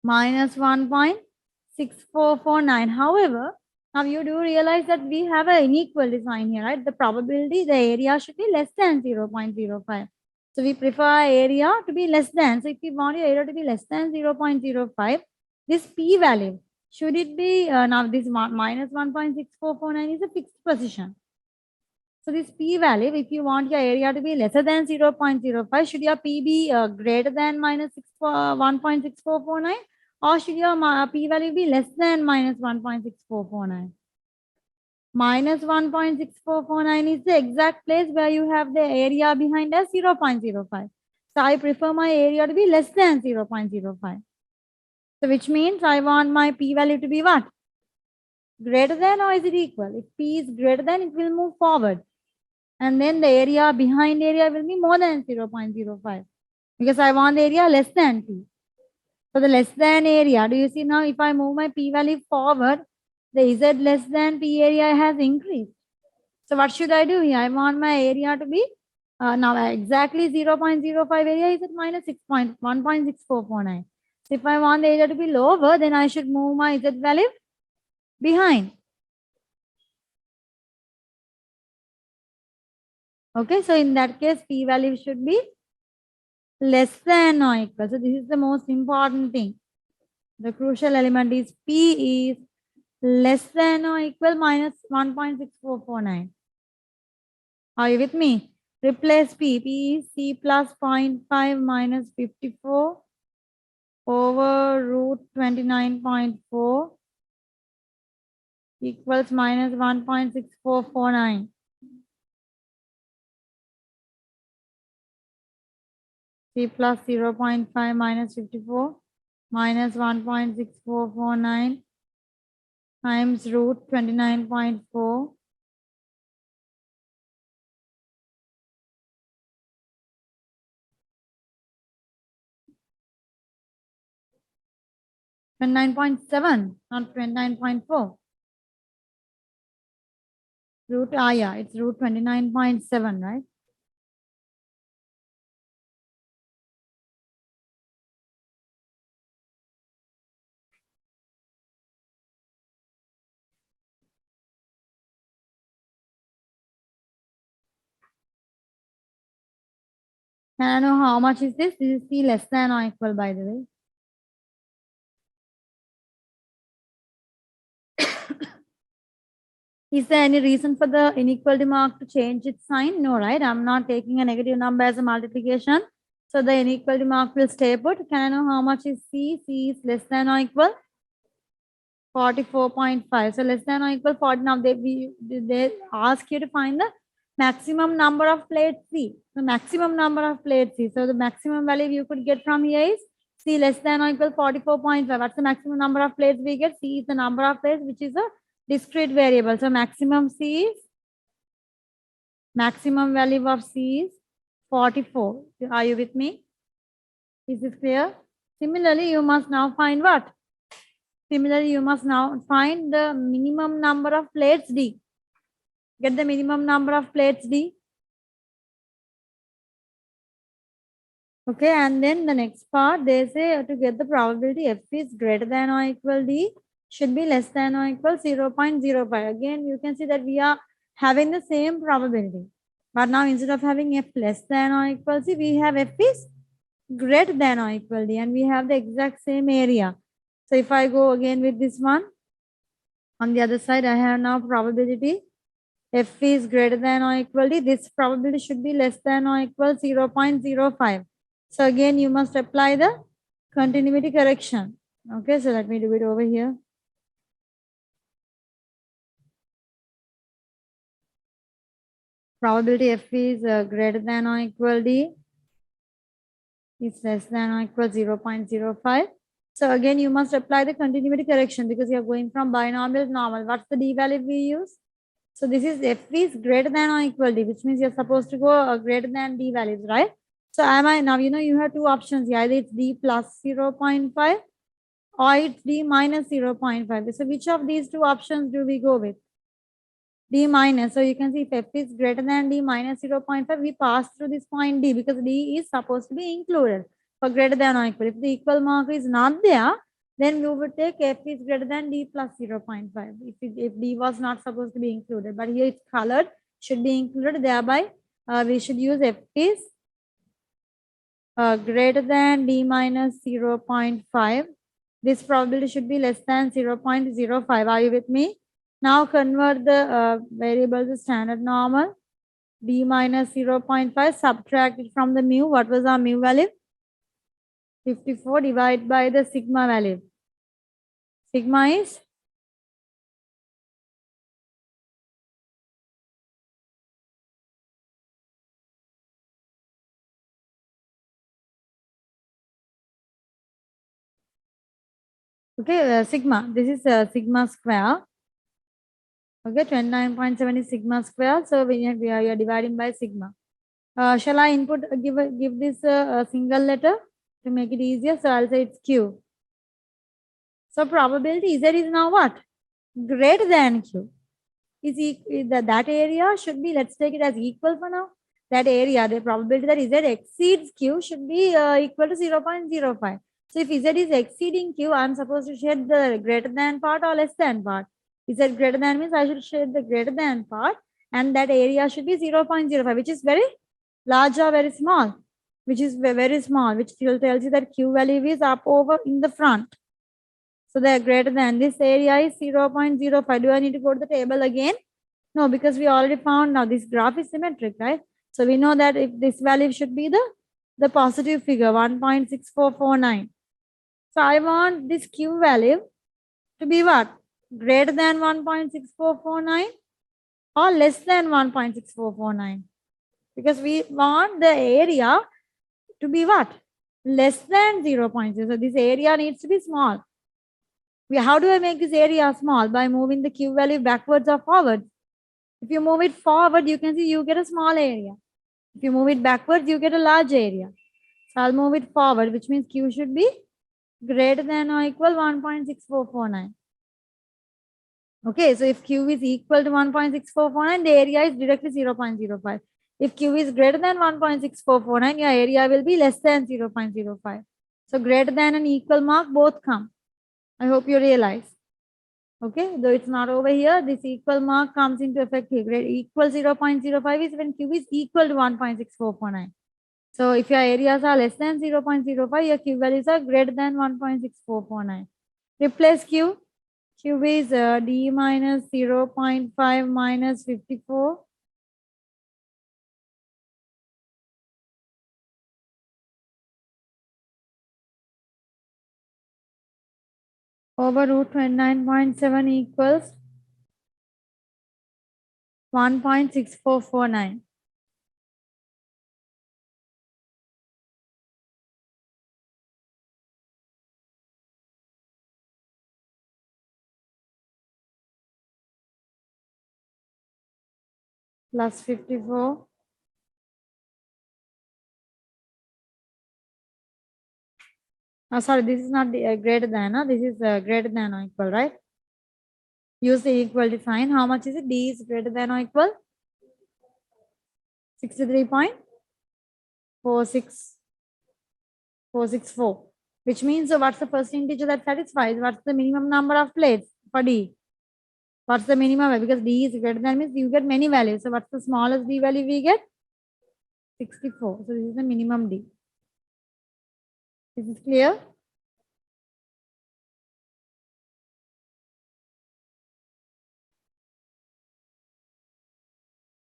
Minus 1.6449. However, now you do realize that we have an inequality sign here, right? The probability, the area should be less than 0.05. So we prefer area to be less than. So if you want your area to be less than 0.05, this p value, should it be, now this minus 1.6449 is a fixed position. So this p value, if you want your area to be lesser than 0.05, should your p be greater than minus 1.6449, or should your p value be less than minus 1.6449? Minus 1.6449 is the exact place where you have the area behind as 0.05. So I prefer my area to be less than 0.05. So which means I want my p value to be what? Greater than, or is it equal? If p is greater than, it will move forward. And then the area behind area will be more than 0.05 because I want the area less than p. So the less than area, do you see now if I move my p value forward, the z less than p area has increased. So what should I do here? I want my area to be now exactly 0.05 area is at minus 1.6449. So if I want the area to be lower, then I should move my z value behind. Okay, so in that case, p value should be less than or equal. So this is the most important thing. The crucial element is p is less than or equal minus 1.6449. Are you with me? Replace p. P is c plus 0.5 minus 54 over root 29.4 equals minus 1.6449. C plus 0.5 minus 54 minus 1.6449 times root 29.4 . 29.7, not 29.4. Root, yeah, it's root 29.7, right? Can I know how much is this? This is C less than or equal, by the way. Is there any reason for the inequality mark to change its sign? No, right? I'm not taking a negative number as a multiplication. So the inequality mark will stay put. Can I know how much is C? C is less than or equal 44.5. So less than or equal 40. Now they ask you to find the maximum number of plates C. The maximum number of plates C. So the maximum value you could get from here is C less than or equal 44.5. What's the maximum number of plates we get? C is the number of plates, which is a discrete variable. So maximum C is, maximum value of C is 44. Are you with me? Is this clear? Similarly, you must now find what? Similarly, you must now find the minimum number of plates D. Get the minimum number of plates D. Okay, and then the next part, they say to get the probability F is greater than or equal D should be less than or equal 0.05. Again, you can see that we are having the same probability. But now instead of having F less than or equal C, we have F is greater than or equal D, and we have the exact same area. So if I go again with this one, on the other side, I have now probability F is greater than or equal to, this probability should be less than or equal 0.05. So again, you must apply the continuity correction. Okay, so let me do it over here. Probability F is greater than or equal D is less than or equal 0.05. So again, you must apply the continuity correction because you are going from binomial to normal. What's the D value we use? So this is F is greater than or equal D, which means you're supposed to go greater than D values, right? So am I now, you have two options here. Either it's D plus 0.5 or it's D minus 0.5. So which of these two options do we go with? D minus. So you can see if F is greater than D minus 0.5, we pass through this point D because D is supposed to be included for greater than or equal. If the equal mark is not there, then we would take F is greater than D plus 0.5. If D was not supposed to be included, but here it's colored, should be included. Thereby, we should use F is greater than D minus 0.5. This probability should be less than 0.05. Are you with me? Now convert the variable to standard normal. D minus 0.5, subtract it from the mu. What was our mu value? 54 divided by the sigma value. Sigma is okay, sigma. This is sigma square. Okay, 29.7 is sigma square. So we are dividing by sigma. Shall I give this a single letter to make it easier? So I'll say it's Q. So probability Z is now what? Greater than Q. That area should be, let's take it as equal for now. That area, the probability that Z exceeds Q should be equal to 0.05. So if Z is exceeding Q, I'm supposed to shade the greater than part or less than part. Z greater than means I should shade the greater than part, and that area should be 0.05, which is very large or very small, which is very small, which tells you that Q value is up over in the front. So they are greater than, this area is 0.05. Do I need to go to the table again? No, because we already found now this graph is symmetric, right? So we know that if this value should be the positive figure, 1.6449. So I want this Q value to be what? Greater than 1.6449 or less than 1.6449. Because we want the area to be what? Less than 0.0. So this area needs to be small. How do I make this area small? By moving the Q value backwards or forwards. If you move it forward, you can see you get a small area. If you move it backwards, you get a large area. So I'll move it forward, which means Q should be greater than or equal 1.6449. Okay, so if Q is equal to 1.6449, the area is directly 0.05. If Q is greater than 1.6449, your area will be less than 0.05. So greater than and equal mark both come. I hope you realize. Okay, though it's not over here, this equal mark comes into effect here. Equal 0.05 is when Q is equal to 1.6449. So if your areas are less than 0.05, your Q values are greater than 1.6449. Replace Q. Q is D minus 0.5 minus 54. Over root 29.7 equals 1.6449. Plus 54. Sorry, this is not greater than. This is greater than or equal, right? Use the equal to sign. How much is it? D is greater than or equal? 63.464. Which means, so what's the first integer that satisfies? What's the minimum number of plates for D? What's the minimum? Because D is greater than means you get many values. So what's the smallest D value we get? 64. So this is the minimum D. This is clear?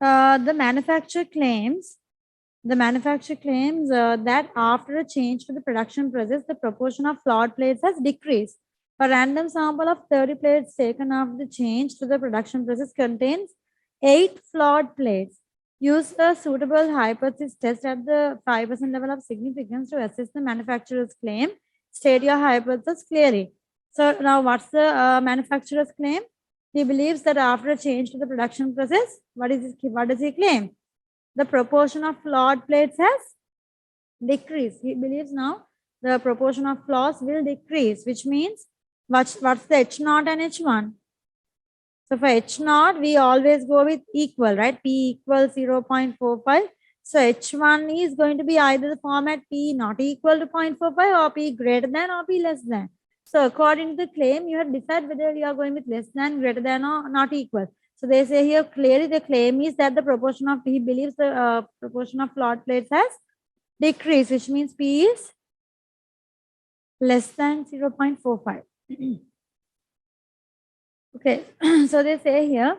The manufacturer claims that after a change to the production process, the proportion of flawed plates has decreased. A random sample of 30 plates taken after the change to the production process contains 8 flawed plates. Use a suitable hypothesis test at the 5% level of significance to assess the manufacturer's claim. State your hypothesis clearly. So now what's the manufacturer's claim? He believes that after a change to the production process, what does he claim? The proportion of flawed plates has decreased. He believes now the proportion of flaws will decrease, which means what's the H0 and H1? So for H0, we always go with equal, right? P equals 0.45. So H1 is going to be either the format P not equal to 0.45 or P greater than or P less than. So according to the claim, you have decided whether you are going with less than, greater than, or not equal. So they say here clearly the claim is that the proportion of, he believes the proportion of flawed plates has decreased, which means P is less than 0.45. Okay, so they say here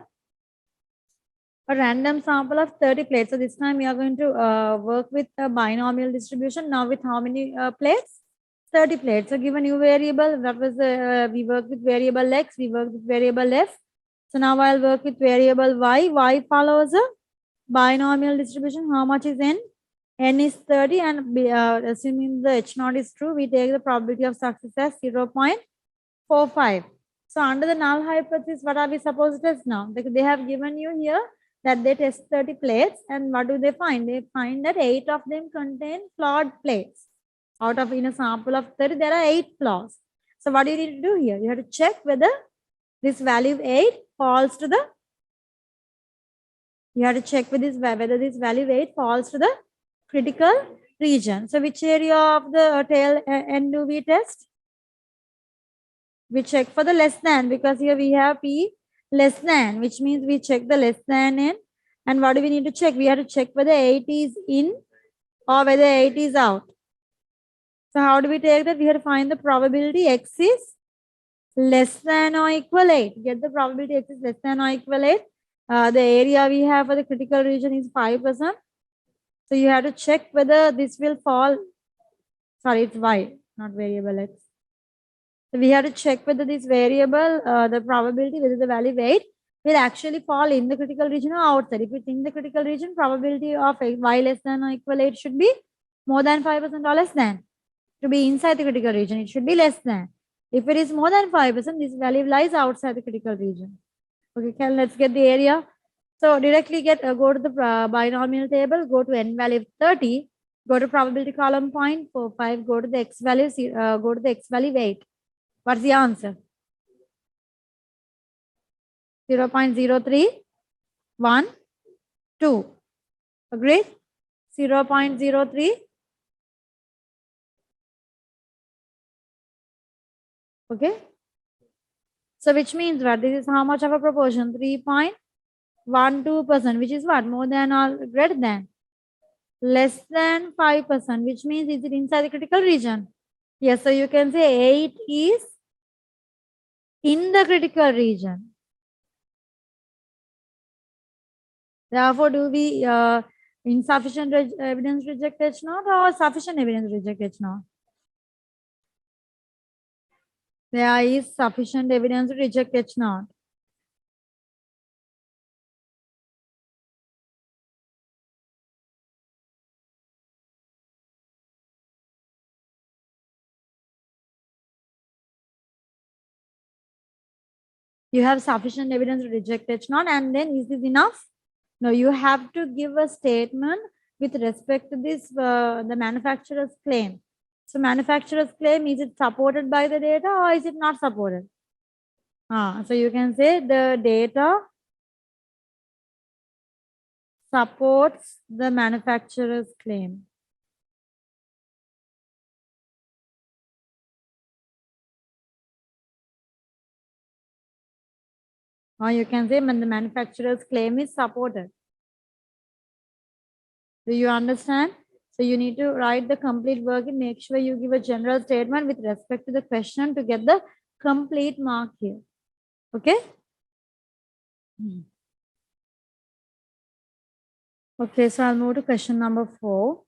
a random sample of 30 plates. So this time we are going to work with a binomial distribution. Now with how many plates? 30 plates. So give a new variable. That was we work with variable x, we work with variable f. So now I'll work with variable y. Y follows a binomial distribution. How much is n? N is 30, and assuming the H0 is true, we take the probability of success as 0.45. So under the null hypothesis, what are we supposed to test now? They have given you here that they test 30 plates, and what do they find? They find that 8 of them contain flawed plates. Out of in a sample of 30, there are 8 flaws. So what do you need to do here? You have to check whether this value 8 falls to the, you have to check with this whether this value 8 falls to the critical region. So which area of the tail end do we test? We check for the less than, because here we have P less than, which means we check the less than n. And what do we need to check? We have to check whether 8 is in or whether 8 is out. So how do we take that? We have to find the probability x is less than or equal 8. Get the probability x is less than or equal 8. The area we have for the critical region is 5%. So you have to check whether this will fall. Sorry, it's y, not variable x. So we have to check whether this variable, the probability, whether the value 8 will actually fall in the critical region or outside. If it's in the critical region, probability of y less than or equal 8 should be more than 5% or less than. To be inside the critical region, it should be less than. If it is more than 5%, this value lies outside the critical region. Okay, let's get the area. So directly go to the binomial table, go to n value 30, go to probability column 0.45, go to the x value, go to the x value 8. What's the answer? 0.0312. Agreed? 0.03. Okay. So which means what? This is how much of a proportion? 3.12%, which is what? More than or greater than? Less than 5%, which means is it inside the critical region? Yes, so you can say 8 is in the critical region. Therefore, do we insufficient evidence reject H0 or sufficient evidence reject H0? There is sufficient evidence to reject H0. You have sufficient evidence to reject H0, and then is this enough? No, you have to give a statement with respect to this, the manufacturer's claim. So manufacturer's claim, is it supported by the data or is it not supported? So you can say the data supports the manufacturer's claim. Or you can say when the manufacturer's claim is supported. Do you understand? So you need to write the complete work and make sure you give a general statement with respect to the question to get the complete mark here. Okay? Okay, so I'll move to question number 4.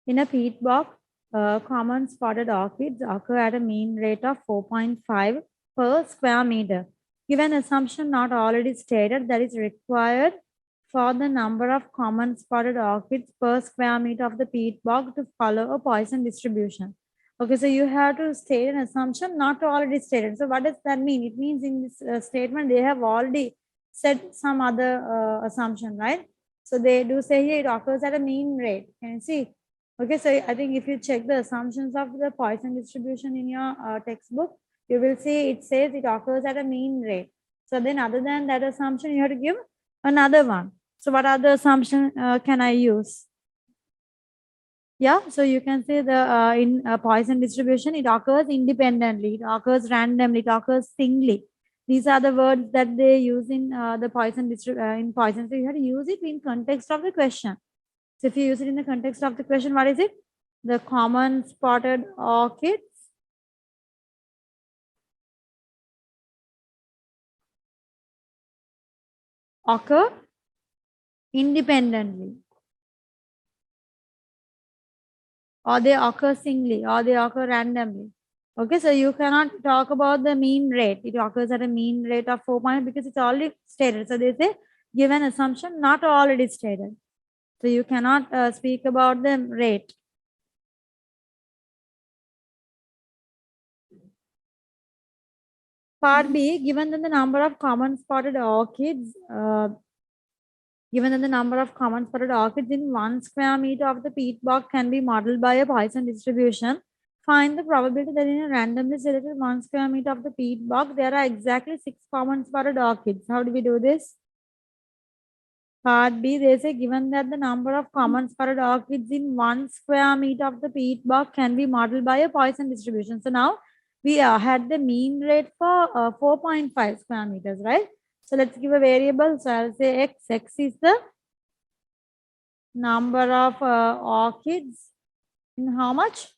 In a peat bog, common spotted orchids occur at a mean rate of 4.5 per square meter. Given assumption not already stated that is required for the number of common spotted orchids per square meter of the peat bog to follow a Poisson distribution. Okay, so you have to state an assumption not already stated. So what does that mean? It means in this statement they have already said some other assumption, right? So they do say here it occurs at a mean rate. Can you see? Okay, so I think if you check the assumptions of the Poisson distribution in your textbook, you will see it says it occurs at a mean rate. So then other than that assumption, you have to give another one. So what other assumption can I use? Yeah, so you can say the in Poisson distribution, it occurs independently, it occurs randomly, it occurs singly. These are the words that they use in the Poisson in Poisson. So you have to use it in context of the question. So if you use it in the context of the question, what is it? The common spotted orchids occur independently, or they occur singly, or they occur randomly. Okay, so you cannot talk about the mean rate. It occurs at a mean rate of 4 points because it's already stated. So they say given assumption not already stated. So you cannot speak about the rate. Part B, given that the number of common spotted orchids given that the number of common spotted orchids in 1 square meter of the peat bog can be modeled by a Poisson distribution, find the probability that in a randomly selected 1 square meter of the peat bog, there are exactly 6 common spotted orchids. How do we do this? Part B, they say given that the number of common spotted orchids in 1 square meter of the peat bog can be modeled by a Poisson distribution. So now we had the mean rate for 4.5 square meters, right? So let's give a variable. So I'll say x. X is the number of orchids in how much?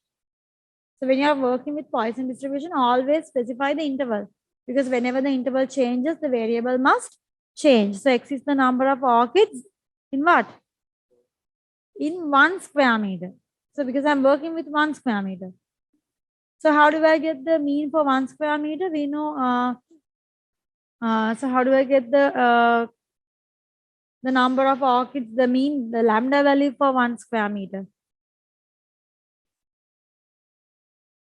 So when you are working with Poisson distribution, always specify the interval because whenever the interval changes, the variable must change. So x is the number of orchids in what? In 1 square meter. So because I'm working with 1 square meter. So how do I get the mean for 1 square meter? We know, so how do I get the number of orchids, the mean, the lambda value for 1 square meter?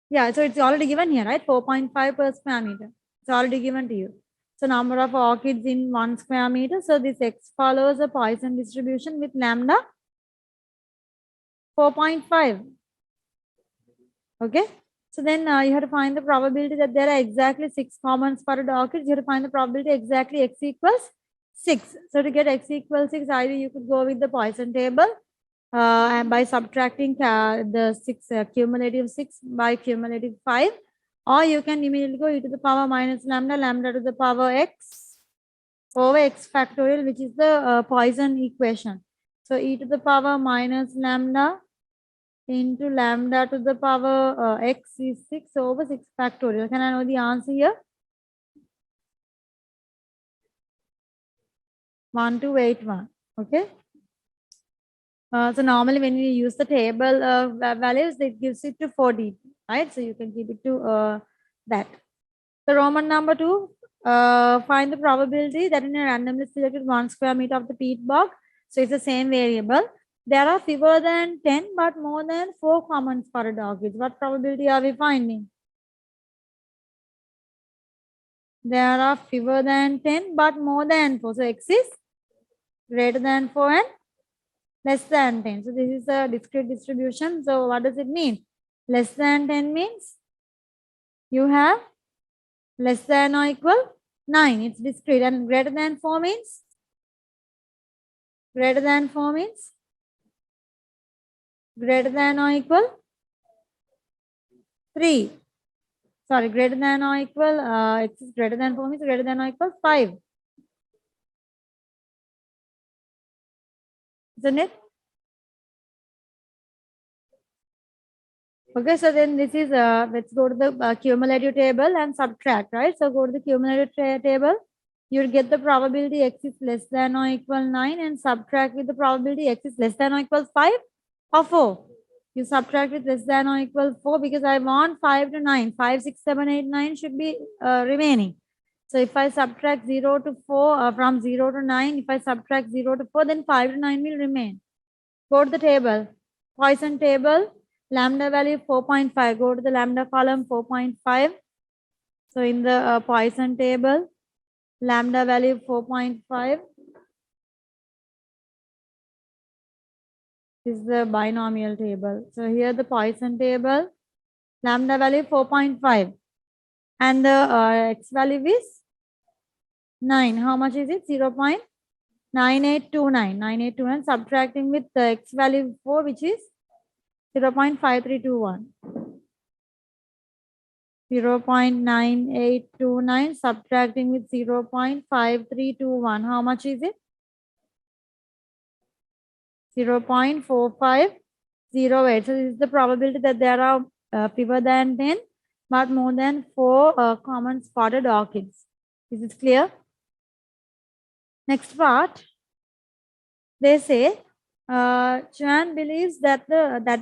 Yeah, so it's already given here, right? 4.5 per square meter. It's already given to you. So number of orchids in 1 square meter. So this x follows a Poisson distribution with lambda 4.5. Okay. So then you have to find the probability that there are exactly 6 common spotted orchids. You have to find the probability exactly x equals 6. So to get x equals 6, either you could go with the Poisson table and by subtracting the 6 cumulative 6 by cumulative 5, or you can immediately go e to the power minus lambda, lambda to the power x over x factorial, which is the Poisson equation. So e to the power minus lambda into lambda to the power x is 6 over 6 factorial. Can I know the answer here? 1281. Okay. So normally when you use the table values, it gives it to 40, right? So you can keep it to that. The Roman number 2, find the probability that in a randomly selected 1 square meter of the peat bog, so it's the same variable, there are fewer than 10 but more than 4 common spotted orchids. What probability are we finding? There are fewer than 10 but more than 4. So x is greater than 4 and less than 10. So this is a discrete distribution. So what does it mean? Less than 10 means you have less than or equal 9. It's discrete. And greater than 4 means? Greater than 4 means? Greater than or equal 3. Sorry, greater than or equal, x is greater than 4 means greater than or equal 5. Isn't it? Okay, so then this is, let's go to the cumulative table and subtract, right? So go to the cumulative table. you'll get the probability x is less than or equal 9 and subtract with the probability x is less than or equal 5 or 4. You subtract with less than or equal 4 because I want 5 to 9. 5, 6, 7, 8, 9 should be remaining. So if I subtract 0 to 4 from 0 to 9, if I subtract 0 to 4, then 5 to 9 will remain. Go to the table. Poisson table, lambda value 4.5. Go to the lambda column 4.5. So in the Poisson table, lambda value 4.5 is the binomial table. So here the Poisson table, lambda value 4.5 and the x value is 9. How much is it? 0.9829. 9829 subtracting with the x value 4, which is 0.5321. 0.9829 subtracting with 0.5321. How much is it? 0.4508. So this is the probability that there are fewer than 10 but more than 4 common spotted orchids. Is it clear? Next part, they say Chuan believes that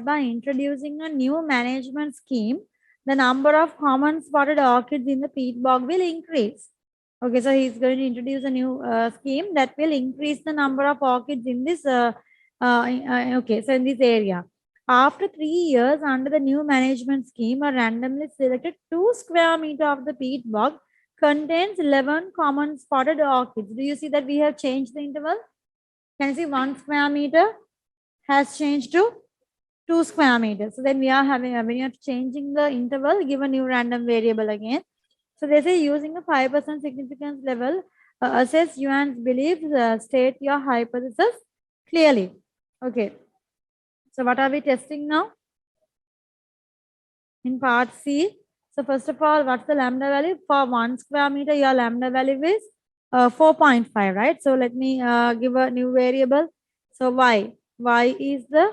by introducing a new management scheme, the number of common spotted orchids in the peat bog will increase. Okay, so he's going to introduce a new scheme that will increase the number of orchids in this. Okay, so in this area. After 3 years under the new management scheme, a randomly selected 2 square meter of the peat bog contains 11 common spotted orchids. Do you see that we have changed the interval? Can you see 1 square meter has changed to 2 square meters. So then we are having, when you are changing the interval, give a new random variable again. So they say using a 5% significance level, assess Yuan's beliefs, state your hypothesis clearly. Okay. So what are we testing now? In part C. So first of all, what's the lambda value? For 1 square meter, your lambda value is 4.5, right? So let me give a new variable. So y. Y is the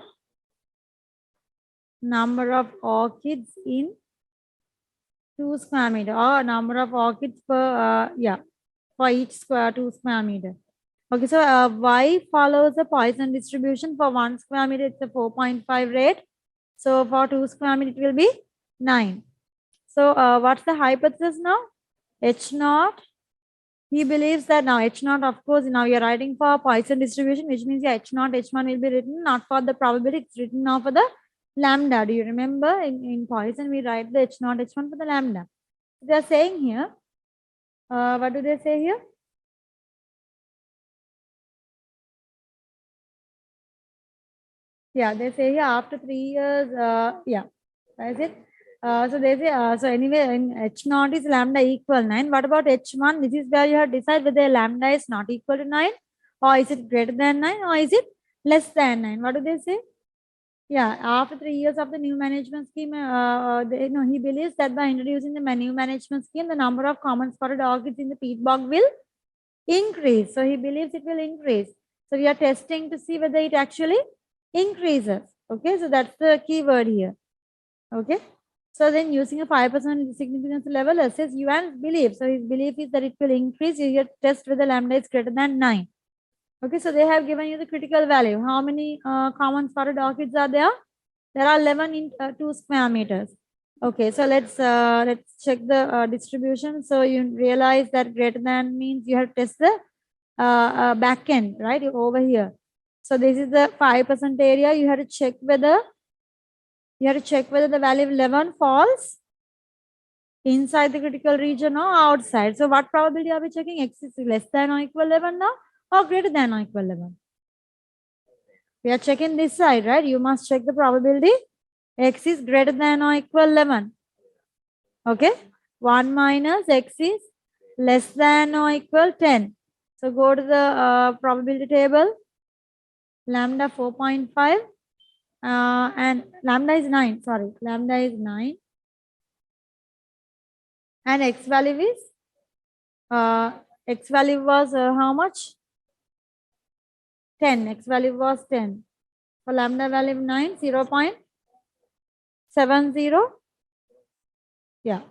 number of orchids in 2 square meter or number of orchids per, for each 2 square meter. Okay, so y follows the Poisson distribution. For 1 square meter, it's a 4.5 rate. So for 2 square meter, it will be 9. So what's the hypothesis now? H0. He believes that now H0, of course, now you're writing for Poisson distribution, which means yeah, H0, H1 will be written not for the probability, it's written now for the lambda. Do you remember in Poisson, we write the H0, H1 for the lambda. They are saying here, what do they say here? Yeah, they say here after 3 years, yeah, that's it. So they say, so anyway, in H0 is lambda equal 9. What about H1? This is where you have to decide whether lambda is not equal to 9 or is it greater than 9 or is it less than 9? What do they say? Yeah, after 3 years of the new management scheme, he believes that by introducing the new management scheme, the number of common spotted orchids in the peat bog will increase. So he believes it will increase. So we are testing to see whether it actually increases. Okay, so that's the key word here. Okay, so then using a 5% significance level, assess Yuan's belief. So his belief is that it will increase. You test whether lambda is greater than 9. Okay, so they have given you the critical value. How many common spotted orchids are there? There are 11 in 2 square meters. Okay, so let's check the distribution. So you realize that greater than means you have to test the back end, right? Over here. So this is the 5% area. You have to check whether the value of 11 falls inside the critical region or outside. So what probability are we checking? X is less than or equal 11 now or greater than or equal 11? We are checking this side, right? You must check the probability. X is greater than or equal 11. Okay. 1 minus X is less than or equal 10. So go to the probability table. Lambda 4.5. And lambda is 9. Sorry. Lambda is 9. And X value is? X value was how much? 10. X value was 10. For lambda value 9, 0.70. Yeah.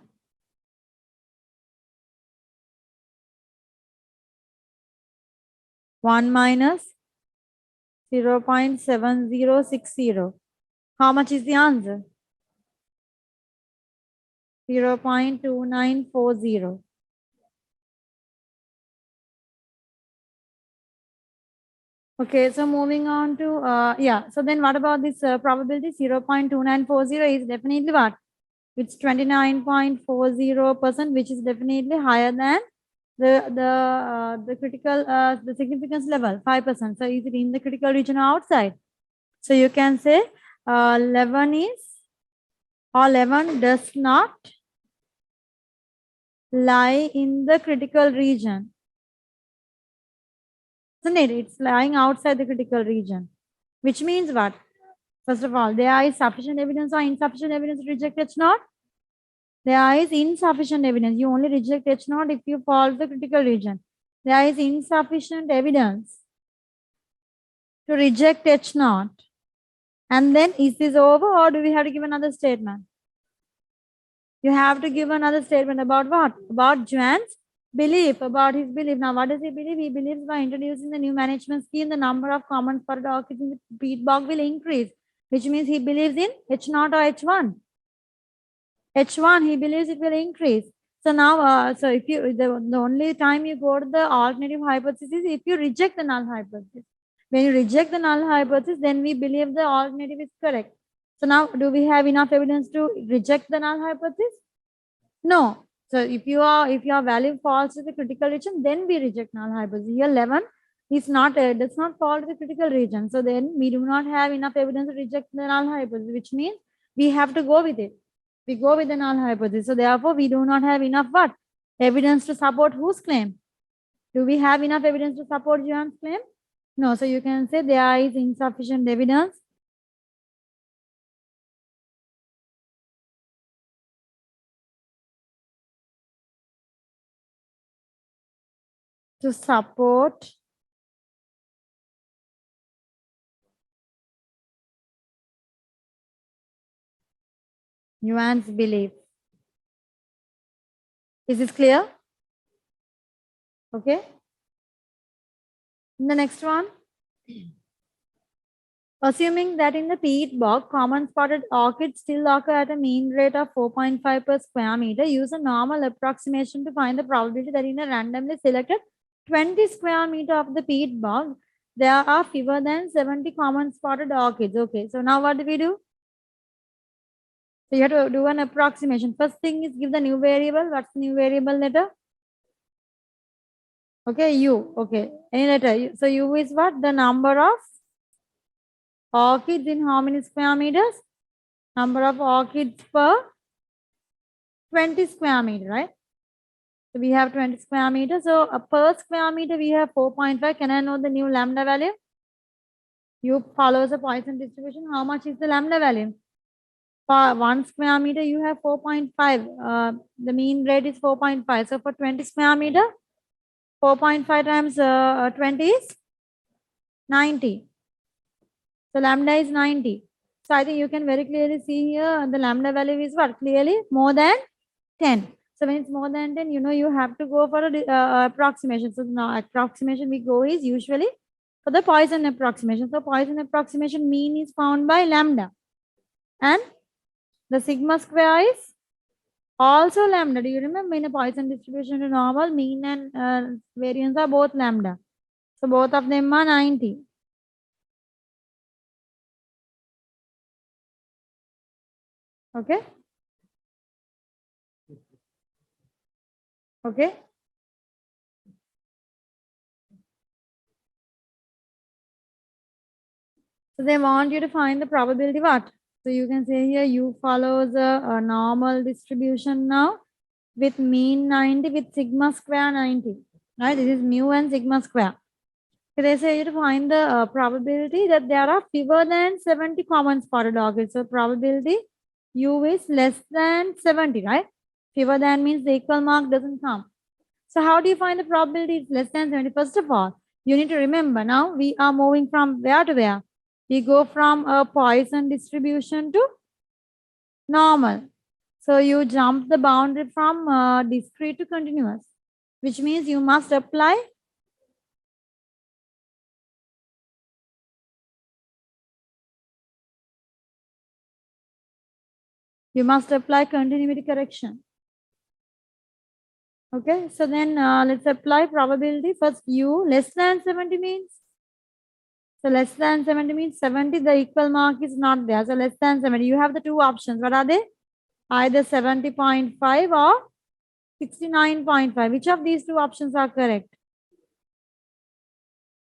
1 minus 0.7060. How much is the answer? 0.2940. Okay, so moving on to, yeah, so then what about this probability? 0.2940 is definitely what? It's 29.40%, which is definitely higher than the critical, the significance level, 5%. So is it in the critical region or outside? So you can say 11 is, or 11 does not lie in the critical region. Isn't it? It's lying outside the critical region, which means what? First of all, there is sufficient evidence or insufficient evidence to reject H naught. There is insufficient evidence. You only reject H naught if you fall the critical region. There is insufficient evidence to reject H naught. And then is this over, or do we have to give another statement? You have to give another statement about what? About Juan's belief, about his belief. Now, what does he believe? He believes by introducing the new management scheme, the number of common spotted orchids in the peat bog will increase, which means he believes in H naught or H1. H1, he believes it will increase. So now, so if you, the only time you go to the alternative hypothesis is if you reject the null hypothesis. When you reject the null hypothesis, then we believe the alternative is correct. So now, do we have enough evidence to reject the null hypothesis? No. So if your value falls to the critical region, then we reject null hypothesis. Here 11 is not, does not fall to the critical region. So then we do not have enough evidence to reject the null hypothesis, which means we have to go with it. We go with the null hypothesis. So therefore, we do not have enough what? Evidence to support whose claim? Do we have enough evidence to support Juan's claim? No. So you can say there is insufficient evidence to support Juan's belief. Is this clear? Okay. The next one. Assuming that in the peat bog, common spotted orchids still occur at a mean rate of 4.5 per square meter, use a normal approximation to find the probability that in a randomly selected 20 square meter of the peat bog, there are fewer than 70 common spotted orchids. Okay, so now what do we do? So you have to do an approximation. First thing is give the new variable. What's the new variable letter? Okay, U. Okay, any letter. So U is what? The number of orchids in how many square meters? Number of orchids per 20 square meter, right? So we have 20 square meters. So per square meter, we have 4.5. Can I know the new lambda value? You follow the Poisson distribution. How much is the lambda value? For 1 square meter, you have 4.5. The mean rate is 4.5. So for 20 square meter, 4.5 times 20 is 90. So lambda is 90. So I think you can very clearly see here the lambda value is what? Clearly more than 10. So when it's more than 10, you know, you have to go for a approximation. So now approximation we go is usually for the Poisson approximation. So Poisson approximation mean is found by lambda. And the sigma square is also lambda. Do you remember in a Poisson distribution to normal, mean and variance are both lambda. So both of them are 90. Okay. Okay. So they want you to find the probability what? So you can say here U follows a normal distribution now with mean 90 with sigma square 90. Right? This is mu and sigma square. So they say you to find the probability that there are fewer than 70 common spotted orchids. So probability U is less than 70, right? Fewer than means the equal mark doesn't come. So how do you find the probability it's less than 70? First of all, you need to remember now we are moving from where to where? We go from a Poisson distribution to normal. So you jump the boundary from discrete to continuous, which means you must apply You must apply continuity correction. Okay, so then let's apply probability. First, U less than 70 means. So less than 70 means 70, the equal mark is not there. So less than 70, you have the two options. What are they? Either 70.5 or 69.5. Which of these two options are correct?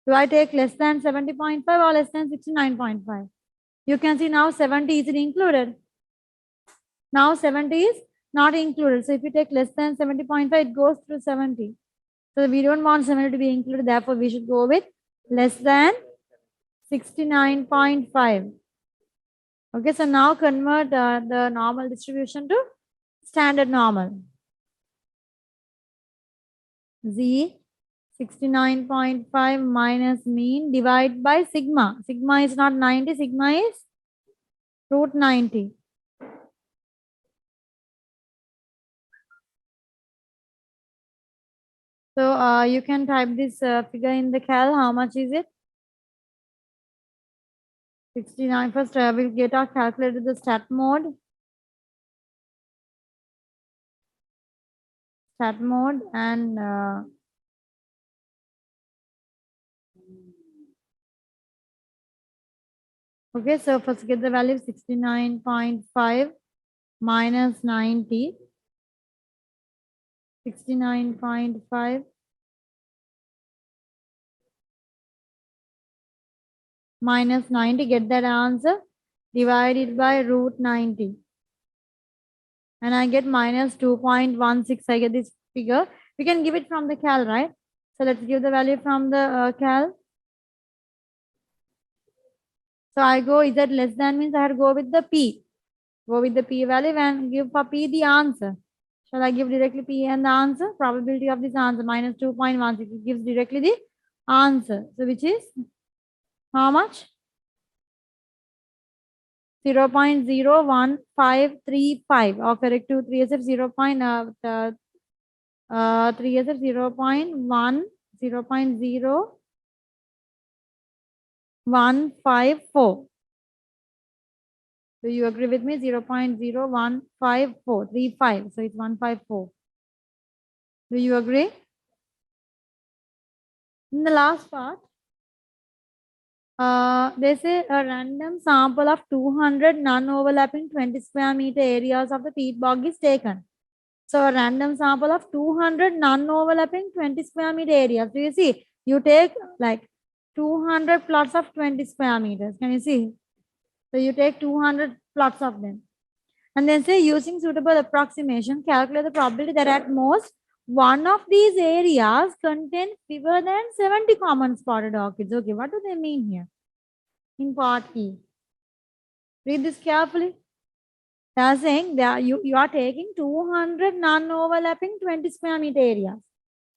Do I take less than 70.5 or less than 69.5? You can see now 70 is included. Now 70 is not included. So if you take less than 70.5, it goes through 70. So we don't want 70 to be included. Therefore, we should go with less than 69.5. Okay, so now convert the normal distribution to standard normal. Z 69.5 minus mean divide by sigma. Sigma is not 90, sigma is root 90. So you can type this figure in the cal. How much is it? 69. First, we'll get our calculator, the stat mode. Stat mode and okay, so first get the value 69.5 minus 90. 69.5 minus 90, get that answer, divided by root 90. And I get minus 2.16. I get this figure. We can give it from the cal, right? So let's give the value from the cal. So I go, is that less than means I have to go with the P. Go with the P value and give for P the answer. Shall I give directly P and the answer? Probability of this answer minus 2.16. It gives directly the answer. So which is how much? 0.01535 or correct to 3SF 3SF 0.0154. Do you agree with me? 0.01535. So it's 154. Do you agree? In the last part, they say a random sample of 200 non-overlapping 20 square meter areas of the peat bog is taken. So a random sample of 200 non-overlapping 20 square meter areas. Do you see? You take like 200 plots of 20 square meters. Can you see? So you take 200 plots of them. And then say using suitable approximation, calculate the probability that at most one of these areas contain fewer than 70 common spotted orchids. Okay, what do they mean here? In part E. Read this carefully. They are saying that you are taking 200 non-overlapping 20 square meter areas.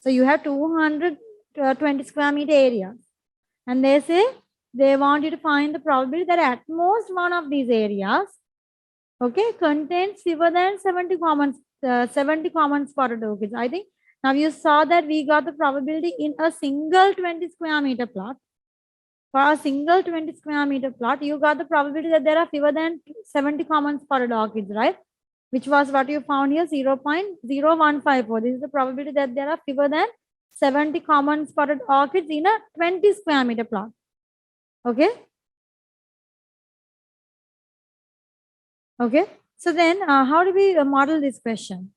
So you have 220 square meter areas. And they say they want you to find the probability that at most one of these areas, okay, contains fewer than 70 common spotted orchids. I think now you saw that we got the probability in a single 20 square meter plot. For a single 20 square meter plot, you got the probability that there are fewer than 70 common spotted orchids, right? Which was what you found here, 0.0154. This is the probability that there are fewer than 70 common spotted orchids in a 20 square meter plot. Okay. Okay. So then how do we model this question?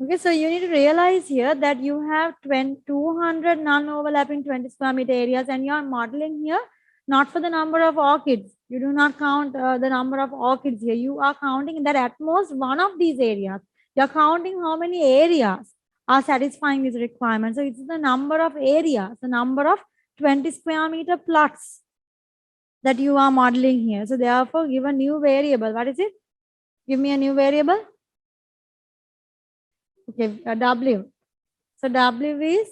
Okay, so you need to realize here that you have 200 non-overlapping 20 square meter areas and you are modeling here not for the number of orchids. You do not count the number of orchids here. You are counting that at most one of these areas. You are counting how many areas are satisfying this requirement. So it's the number of areas, the number of 20 square meter plots that you are modeling here. So therefore, give a new variable. What is it? Give me a new variable. Okay, W. So W is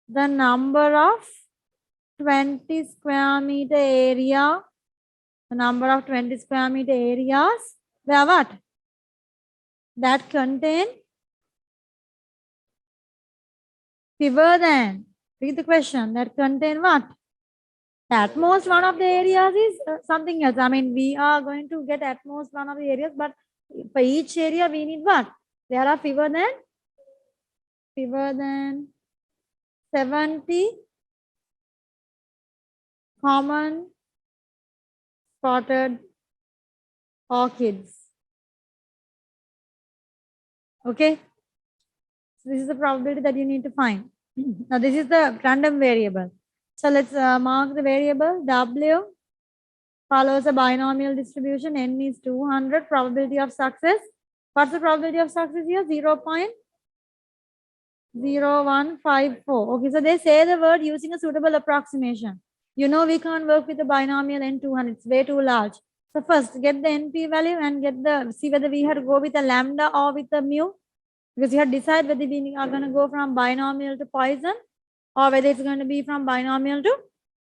the number of 20 square meter area, the number of 20 square meter areas, where what? That contain fewer than, read the question, that contain what? At most one of the areas is something else. I mean, we are going to get at most one of the areas, but for each area we need what? There are fewer than 70 common spotted orchids. Okay. So this is the probability that you need to find. Now this is the random variable. So let's mark the variable W follows a binomial distribution. N is 200. Probability of success. What's the probability of success here? 0.0154. Okay, so they say the word using a suitable approximation. You know we can't work with the binomial N200. It's way too large. So first get the NP value and see whether we had to go with a lambda or with a mu. Because you have to decide whether we are going to go from binomial to Poisson or whether it's going to be from binomial to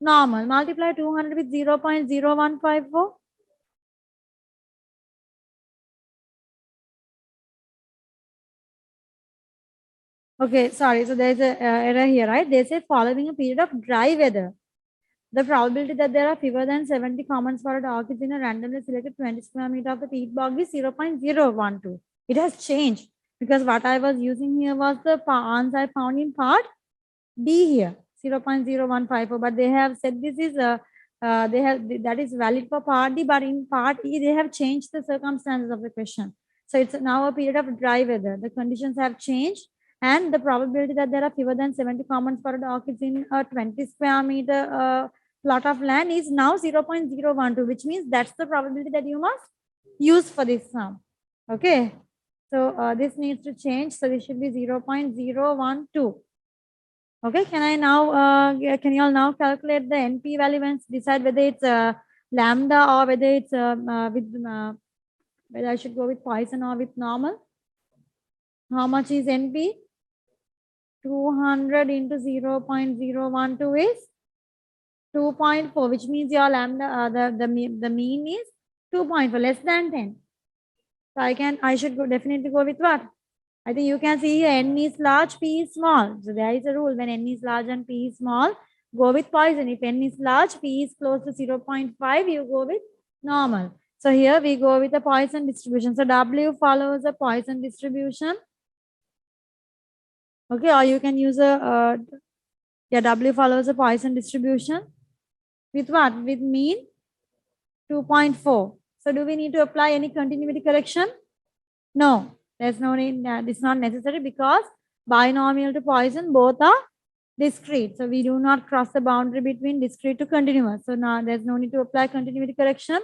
normal. Multiply 200 with 0.0154. Okay, sorry. So there's a error here, right? They say following a period of dry weather, the probability that there are fewer than 70 common spotted orchids in a randomly selected 20 square meter of the peat bog is 0.012. It has changed because what I was using here was the answer I found in part D here, 0.0154. But they have said this is that is valid for part D, but in part E they have changed the circumstances of the question. So it's now a period of dry weather. The conditions have changed, and the probability that there are fewer than 70 common spotted orchids in a 20 square meter plot of land is now 0.012, which means that's the probability that you must use for this sum. Okay. So this needs to change. So this should be 0.012. Okay, can I now, can you all now calculate the NP value and decide whether it's lambda or whether it's whether I should go with Poisson or with normal? How much is NP? 200 into 0.012 is 2.4, which means your lambda, the mean is 2.4, less than 10. So I should definitely go with what? I think you can see here N is large, P is small. So there is a rule when N is large and P is small, go with Poisson. If N is large, P is close to 0.5, you go with normal. So here we go with a Poisson distribution. So W follows a Poisson distribution. Okay, or you can use W follows a Poisson distribution. With what? With mean 2.4. So do we need to apply any continuity correction? No. There's no need, it's not necessary because binomial to Poisson both are discrete. So we do not cross the boundary between discrete to continuous. So now there's no need to apply continuity correction.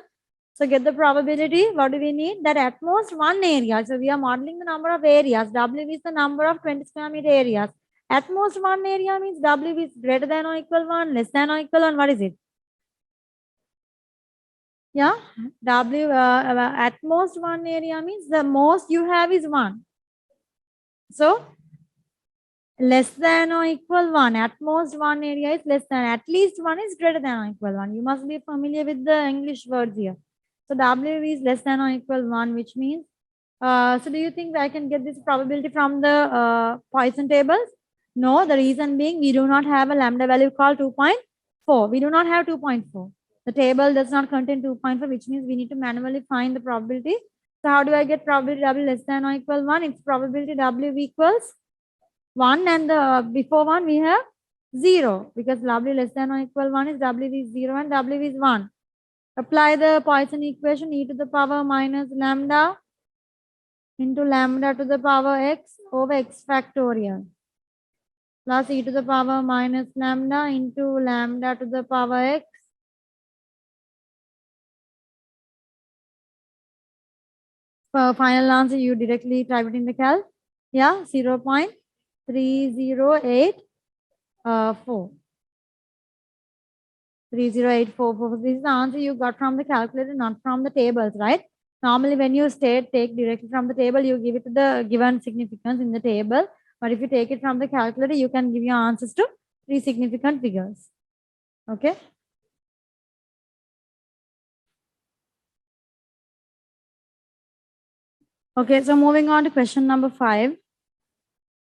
So get the probability. What do we need? That at most one area. So we are modeling the number of areas. W is the number of 20 square meter areas. At most one area means W is greater than or equal 1, less than or equal 1. What is it? Yeah, at most one area means the most you have is 1. So less than or equal 1. At most one area is less than. At least 1 is greater than or equal 1. You must be familiar with the English words here. So W is less than or equal 1, which means, so do you think I can get this probability from the Poisson tables? No, the reason being we do not have a lambda value called 2.4. We do not have 2.4. The table does not contain 2.4, which means we need to manually find the probability. So how do I get probability W less than or equal 1? It's probability W equals 1, and the before 1 we have 0 because W less than or equal 1 is W is 0 and W is 1. Apply the Poisson equation, e to the power minus lambda into lambda to the power x over x factorial plus e to the power minus lambda into lambda to the power x for final answer. You directly type it in the calc. Yeah, 0.30844. 30844. This is the answer you got from the calculator, not from the tables, right? Normally, when you take directly from the table, you give it to the given significance in the table. But if you take it from the calculator, you can give your answers to 3 significant figures. Okay. Okay, so moving on to question number 5.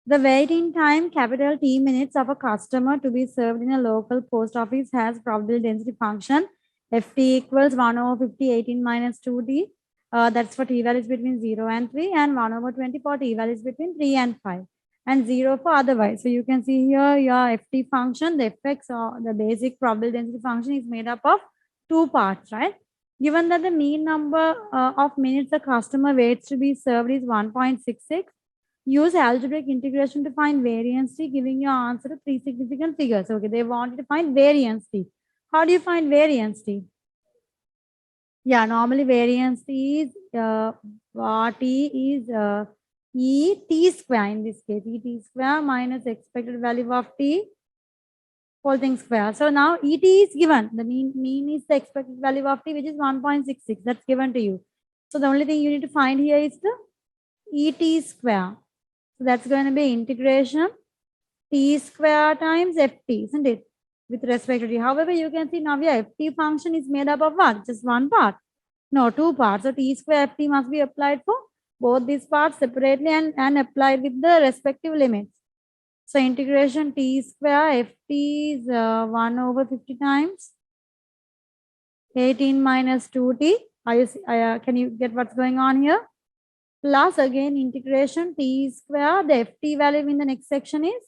The waiting time, capital T minutes of a customer to be served in a local post office has probability density function. Ft equals 1 over 50, 18 minus 2t. That's for t values between 0 and 3, and 1 over 20 for t values between 3 and 5, and 0 for otherwise. So you can see here your ft function, the effects or the basic probability density function is made up of two parts, right? Given that the mean number of minutes a customer waits to be served is 1.66, use algebraic integration to find variance t, giving your answer to three significant figures. Okay, they wanted to find variance t. How do you find variance t? Yeah, normally variance t is t is e t square in this case, e t square minus expected value of t whole thing square. So now et is given. The mean is the expected value of t, which is 1.66. That's given to you. So the only thing you need to find here is the et square. So that's going to be integration t square times ft, isn't it? With respect to t. However, you can see now your ft function is made up of what? Just one part. No, two parts. So t square ft must be applied for both these parts separately and applied with the respective limits. So integration t square ft is 1 over 50 times 18 minus 2t. Can you get what's going on here? Plus again integration t square, the ft value in the next section is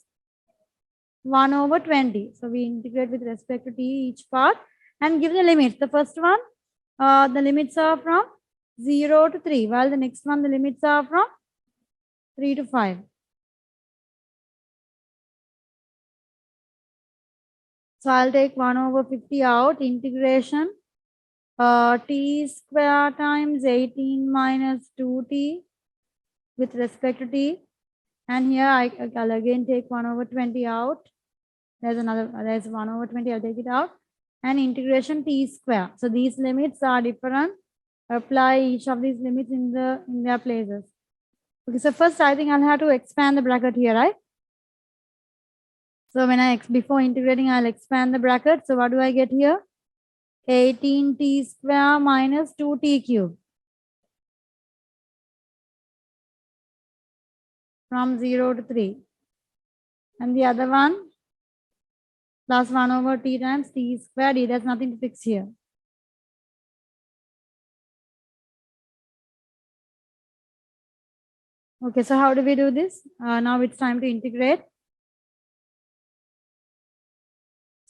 1 over 20. So we integrate with respect to t each part and give the limits. The first one, the limits are from 0 to 3, while the next one, the limits are from 3 to 5. So I'll take 1 over 50 out, integration t square times 18 minus 2t with respect to t. And here I'll again take 1 over 20 out. There's 1 over 20, I'll take it out. And integration t square. So these limits are different. Apply each of these limits in their places. Okay, so first I think I'll have to expand the bracket here, right? So when before integrating, I'll expand the bracket. So what do I get here? 18t square minus 2t cube from 0 to 3. And the other one, plus 1 over t times t square d. There's nothing to fix here. Okay, so how do we do this? Now it's time to integrate.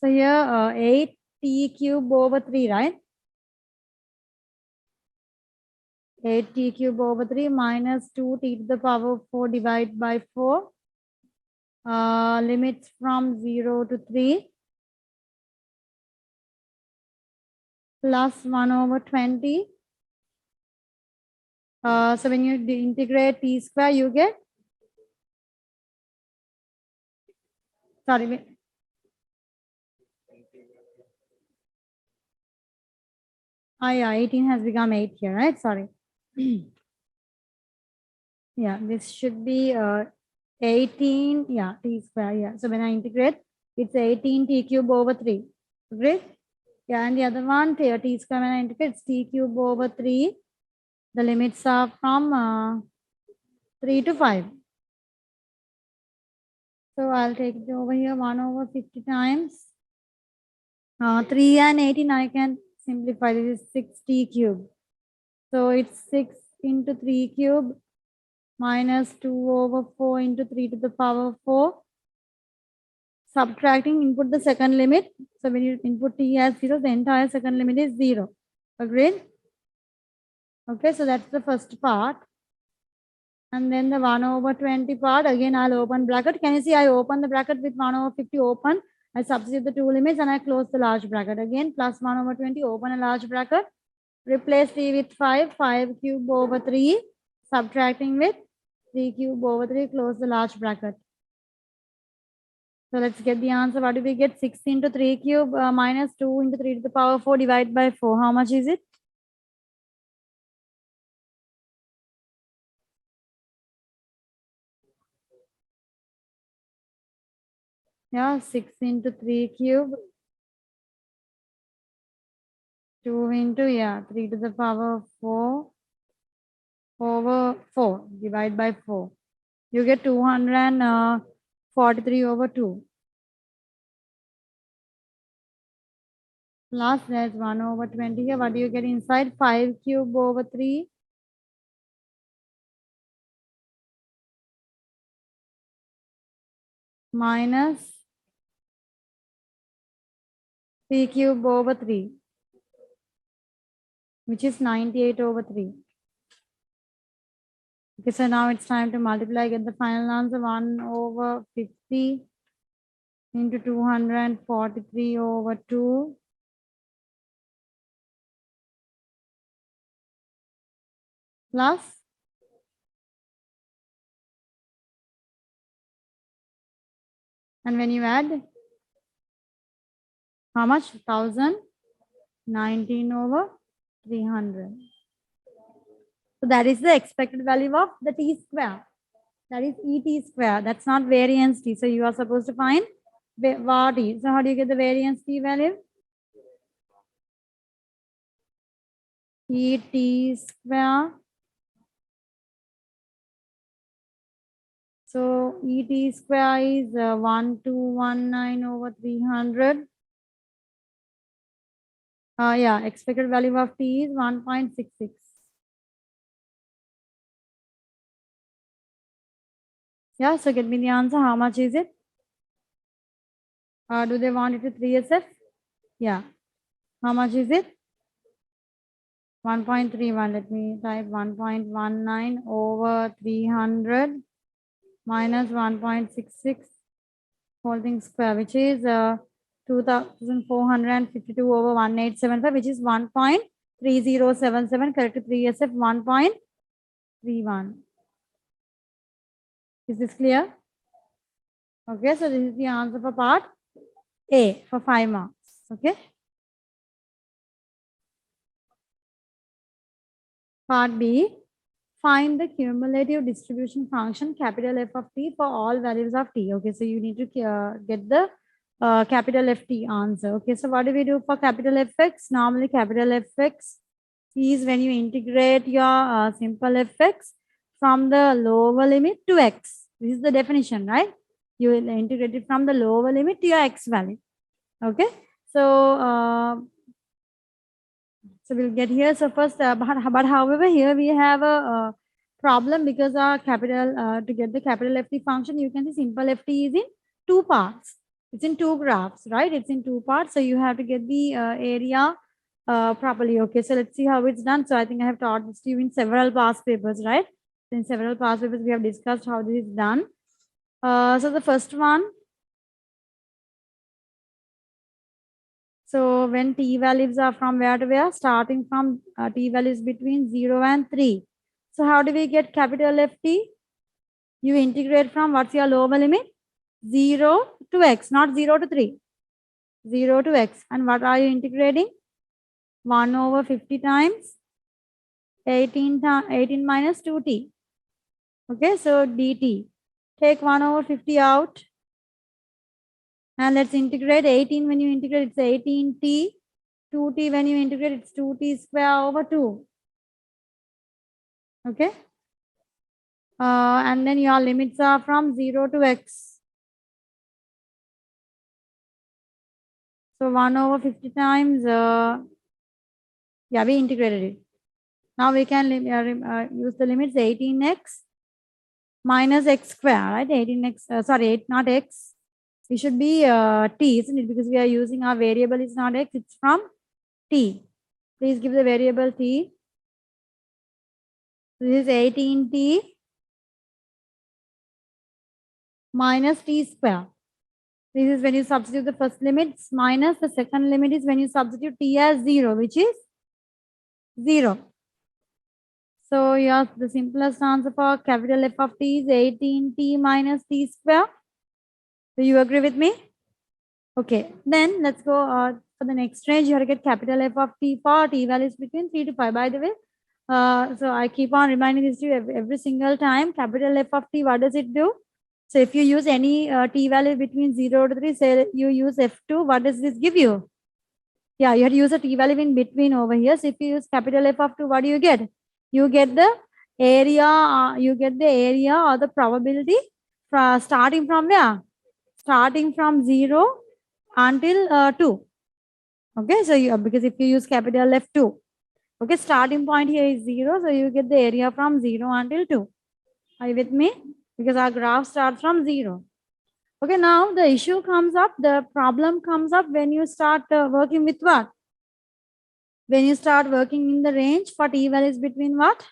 So here 8t cube over 3, right? 8t cube over 3 minus 2t to the power 4 divided by 4. Limits from 0 to 3. Plus 1 over 20. So when you integrate t square, you get, sorry, yeah, 18 has become 8 here, right? Sorry. Yeah, this should be 18, yeah, t square, yeah. So when I integrate, it's 18 t cube over 3. Great. Yeah, and the other one, t square, when I integrate, it's t cube over 3. The limits are from 3 to 5. So I'll take it over here, 1 over 50 times 3 and 18, I can simplify. This is 6t cube. So it's 6 into 3 cube minus 2 over 4 into 3 to the power 4. Subtracting, input the second limit. So when you input t as 0, the entire second limit is 0. Agreed? Okay, so that's the first part. And then the 1 over 20 part, again, I'll open bracket. Can you see I open the bracket with 1 over 50 open. I substitute the two limits and I close the large bracket. Again, plus 1 over 20, open a large bracket. Replace t with 5 cube over 3. Subtracting with 3 cube over 3, close the large bracket. So let's get the answer. What do we get? 6 into 3 cube minus 2 into 3 to the power 4 divided by 4. How much is it? Yeah, 6 into 3 cube. 2 into, yeah, 3 to the power 4 over 4 divided by 4. You get 243 over 2. Plus there's 1 over 20 here. What do you get inside? 5 cube over 3. Minus 3 cube over 3. Which is 98 over 3. Okay, so now it's time to multiply. Get the final answer. 1 over 50 into 243 over 2. Plus and when you add how much? 1019 over 300. So that is the expected value of the t square. That is ET square. That's not variance t. So you are supposed to find what is. So how do you get the variance t value? ET square. So ET square is 1219 over 300. Yeah, expected value of t is 1.66. Yeah, so get me the answer. How much is it? Do they want it to 3SF? Yeah. How much is it? 1.31. Let me type 1.19 over 300 minus 1.66 whole thing square, which is 2452 over 1875, which is 1.3077. Correct to 3SF 1.31. Is this clear? Okay, so this is the answer for part A for 5 marks. Okay. Part B, find the cumulative distribution function capital F of t for all values of t. Okay, so you need to get the capital FT answer. Okay, so what do we do for capital Fx? Normally capital Fx is when you integrate your simple Fx from the lower limit to x. This is the definition, right? You will integrate it from the lower limit to your x value. Okay, so so we'll get here. So first, but however, here we have a problem because our capital to get the capital FT function, you can see simple FT is in 2 parts. It's in 2 graphs, right? It's in 2 parts. So you have to get the area properly. Okay, so let's see how it's done. So I think I have taught this to you in several past papers, right? In several past papers, we have discussed how this is done. So the first one. So when t values are from where to where? Starting from t values between 0 and 3. So how do we get capital FT? You integrate from what's your lower limit? 0 to x, not 0 to 3. 0 to x. And what are you integrating? 1 over 50 times 18 minus 2t. Okay, so dt. Take 1 over 50 out. And let's integrate 18. When you integrate, it's 18t. 2t when you integrate, it's 2t square over 2. Okay. And then your limits are from 0 to x. So 1 over 50 times, yeah, we integrated it. Now we can use the limits 18x minus x square, right? 18x, sorry, not x. It should be t, isn't it? Because we are using our variable is not x, it's from t. Please give the variable t. This is 18t minus t square. This is when you substitute the first limit minus the second limit is when you substitute t as 0, which is 0. So yes, the simplest answer for capital F of t is 18t minus t square. Do you agree with me? Okay, then let's go for the next range. You have to get capital F of t for t values between 3 to 5. By the way, so I keep on reminding this to you every single time. Capital F of t, what does it do? So if you use any t value between 0 to 3, say you use F2, what does this give you? Yeah, you have to use a t value in between over here. So if you use capital F of 2, what do you get? You get the area, you get the area or the probability starting from where? Starting from 0 until 2. Okay, so you, because if you use capital F2, okay, starting point here is 0, so you get the area from 0 until 2. Are you with me? Because our graph starts from 0. Okay, now the issue comes up, the problem comes up when you start working with what? When you start working in the range for t values between what?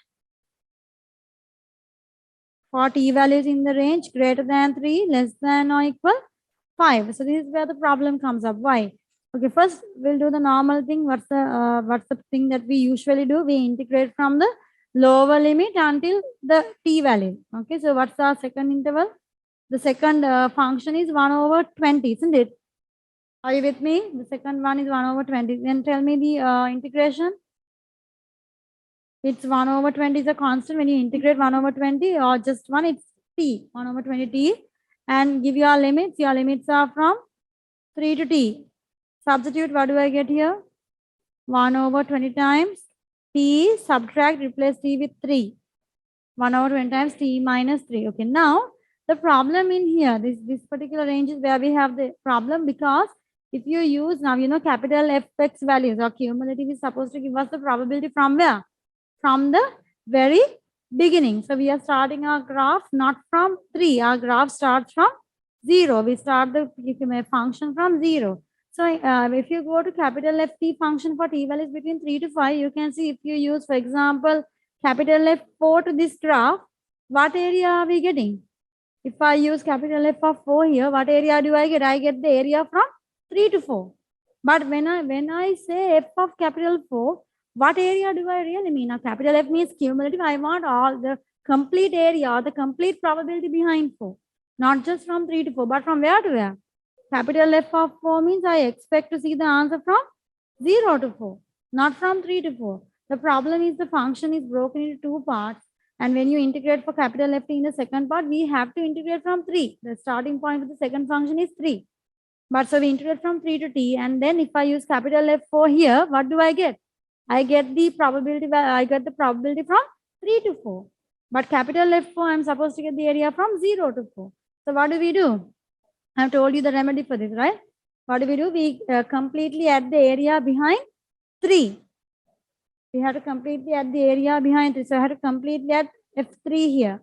For t values in the range greater than 3, less than or equal 5. So this is where the problem comes up. Why? Okay, first we'll do the normal thing. What's the thing that we usually do? We integrate from the lower limit until the t value. Okay, so what's our second interval? The second function is 1 over 20, isn't it? Are you with me? The second one is 1 over 20. Then tell me the integration. It's 1 over 20 is a constant. When you integrate 1 over 20 or just 1, it's t, 1 over 20 t. And give your limits. Your limits are from 3 to t. Substitute, what do I get here? 1 over 20 times t, subtract, replace t with 3. 1 over 20 times t minus 3. Okay, now the problem in here, this particular range is where we have the problem, because if you use now, you know, capital Fx values or cumulative is supposed to give us the probability from where? From the very beginning. So we are starting our graph not from 3. Our graph starts from 0. We start the function from 0. So if you go to capital Ft function for t values between 3 to 5, you can see if you use, for example, capital F4 to this graph, what area are we getting? If I use capital F of 4 here, what area do I get? I get the area from 3 to 4. But when I say F of capital 4, what area do I really mean? Now, capital F means cumulative. I want all the complete area or the complete probability behind 4. Not just from 3 to 4, but from where to where? Capital F of 4 means I expect to see the answer from 0 to 4, not from 3 to 4. The problem is the function is broken into two parts. And when you integrate for capital F in the second part, we have to integrate from 3. The starting point of the second function is 3. But so we integrate from 3 to t. And then if I use capital F4 here, what do I get? I get the probability, from 3 to 4. But capital F4, I'm supposed to get the area from 0 to 4. So what do? I've told you the remedy for this, right? What do? We completely add the area behind 3. We have to completely add the area behind 3. So I have to completely add F3 here.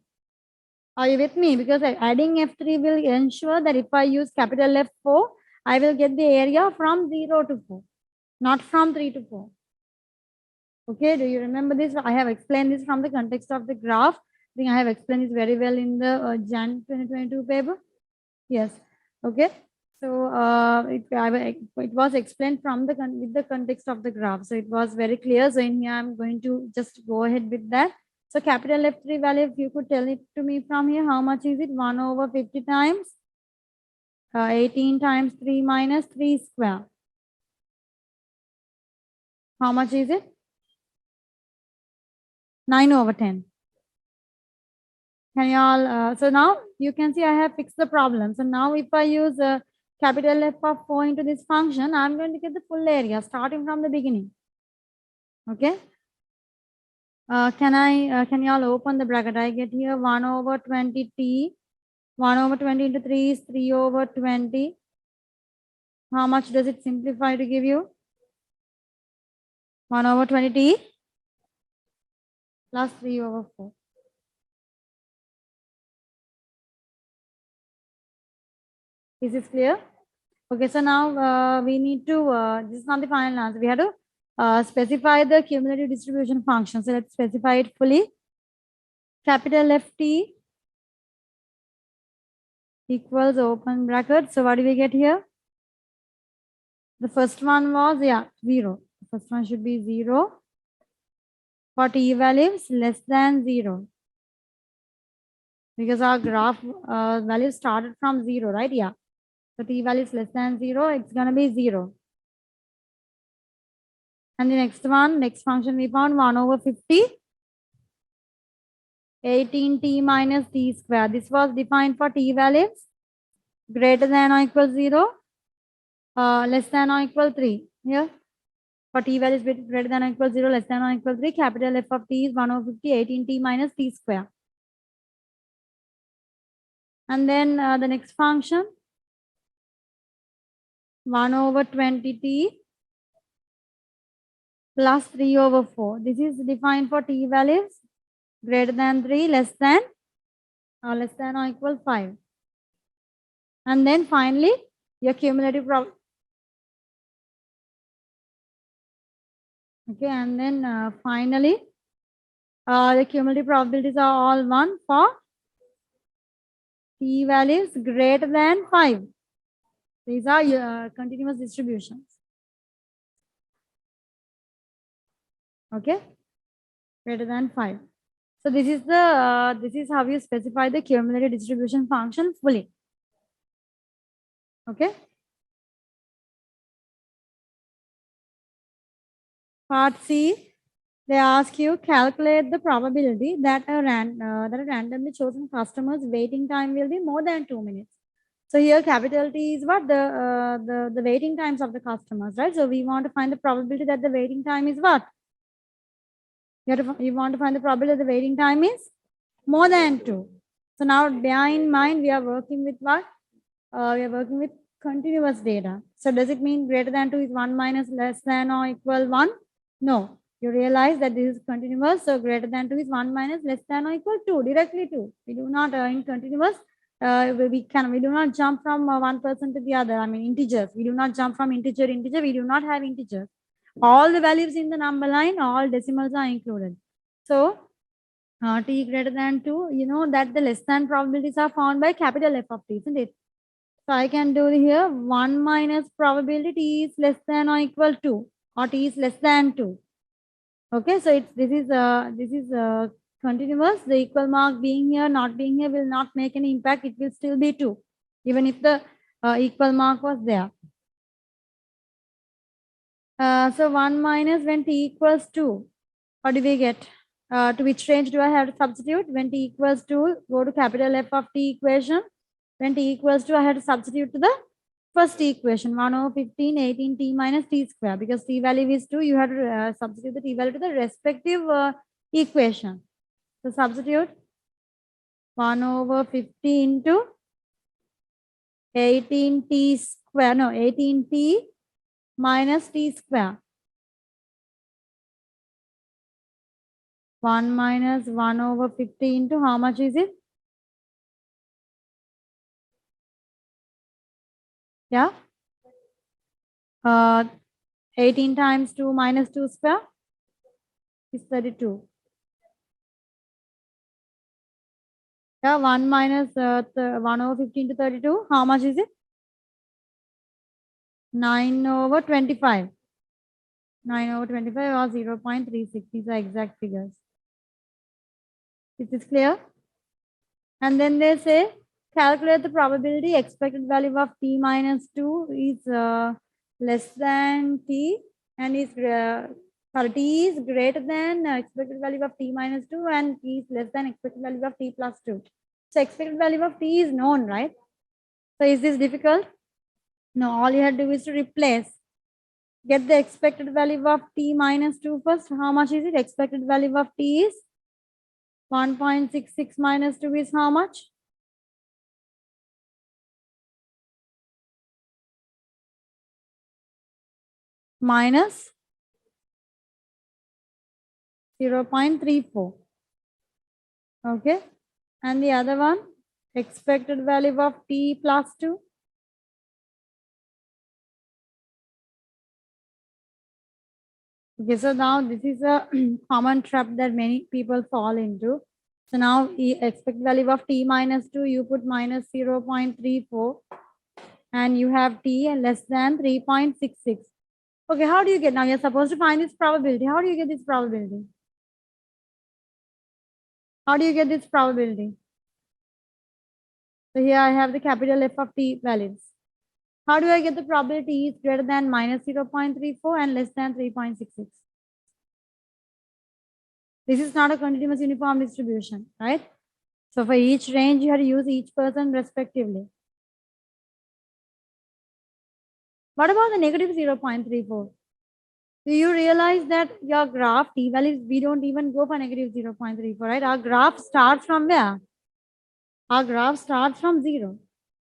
Are you with me? Because adding F3 will ensure that if I use capital F4, I will get the area from 0 to 4, not from 3 to 4. Okay, do you remember this? I have explained this from the context of the graph. I think I have explained this very well in the Jan 2022 paper. Yes. Okay. So it was explained from with the context of the graph. So it was very clear. So in here, I'm going to just go ahead with that. So capital F3 value, if you could tell it to me from here, how much is it? 1 over 50 times 18 times 3 minus 3 square. How much is it? 9 over 10. Can you all, so now you can see I have fixed the problem. So now if I use capital F of 4 into this function, I'm going to get the full area starting from the beginning. Okay. Can you all open the bracket? I get here 1 over 20 t. 1 over 20 into 3 is 3 over 20. How much does it simplify to give you? 1 over 20 t plus 3 over 4. Is this clear? Okay, so now we need to, this is not the final answer. We have to specify the cumulative distribution function. So let's specify it fully. Capital Ft equals open bracket. So what do we get here? The first one was, 0. The first one should be 0 for t values less than 0. Because our graph value started from 0, right? Yeah. So t value is less than 0, it's going to be 0. And the next one, next function we found 1 over 50. 18t minus t square. This was defined for t values greater than or equal 0, less than or equal 3. Here. For t values greater than or equal 0, less than or equal 3, capital F of t is 1 over 50, 18t minus t square. And then the next function, 1 over 20t plus 3 over 4. This is defined for t values greater than 3, less than or equal 5. And then finally, your cumulative problem. Okay, and then finally, the cumulative probabilities are all 1 for t values greater than 5. These are your continuous distributions. Okay, greater than 5. So this is the this is how you specify the cumulative distribution function fully. Okay. Part C, they ask you calculate the probability that a randomly chosen customer's waiting time will be more than 2 minutes. So here capital T is what the waiting times of the customers, right? So we want to find the probability that the waiting time is what? You want to find the probability that the waiting time is more than 2. So now bear in mind we are working with what? We are working with continuous data. So does it mean greater than 2 is 1 minus less than or equal 1? No. You realize that this is continuous. So greater than 2 is 1 minus less than or equal 2. Directly 2. We do not in continuous. We do not jump from one person to the other. I mean integers. We do not jump from integer to integer. We do not have integers. All the values in the number line, all decimals are included. So t greater than 2, you know that the less than probabilities are found by capital F of t, isn't it? So I can do here 1 minus probability t is less than or equal to, or t is less than 2. Okay, so this is continuous. The equal mark being here, not being here will not make any impact. It will still be 2, even if the equal mark was there. So 1 minus when t equals 2, what do we get? To which range do I have to substitute? When t equals 2, go to capital F of t equation. When t equals 2, I have to substitute to the first equation, 1 over 15, 18t minus t square. Because t value is 2, you have to substitute the t value to the respective equation. So substitute 1 over 50 into 18t square, no, 18t minus t square. 1 minus 1 over 50 into how much is it? Yeah. 18 times 2 minus 2 square is 32. Yeah, 1 minus 1 over 15 to 32. How much is it? 9 over 25. 9 over 25 or 0.36. These are exact figures. Is this clear? And then they say calculate the probability expected value of t minus 2 is less than t and is t is greater than expected value of t minus 2 and t is less than expected value of t plus 2. So expected value of t is known, right? So is this difficult? No, all you have to do is to replace. Get the expected value of t minus 2 first. How much is it? Expected value of t is 1.66 minus 2 is how much? Minus 0.34. Okay. And the other one, expected value of t plus 2. Okay, so now this is a common trap that many people fall into. So now expected value of t minus 2, you put minus 0.34 and you have t less than 3.66. Okay, how do you get now? You're supposed to find this probability. How do you get this probability? How do you get this probability? So here I have the capital F of t values. How do I get the probability is greater than minus 0.34 and less than 3.66? This is not a continuous uniform distribution, right? So for each range, you have to use each person respectively. What about the negative 0.34? Do you realize that your graph t value, we don't even go for negative 0.34, right? Our graph starts from where? Our graph starts from 0.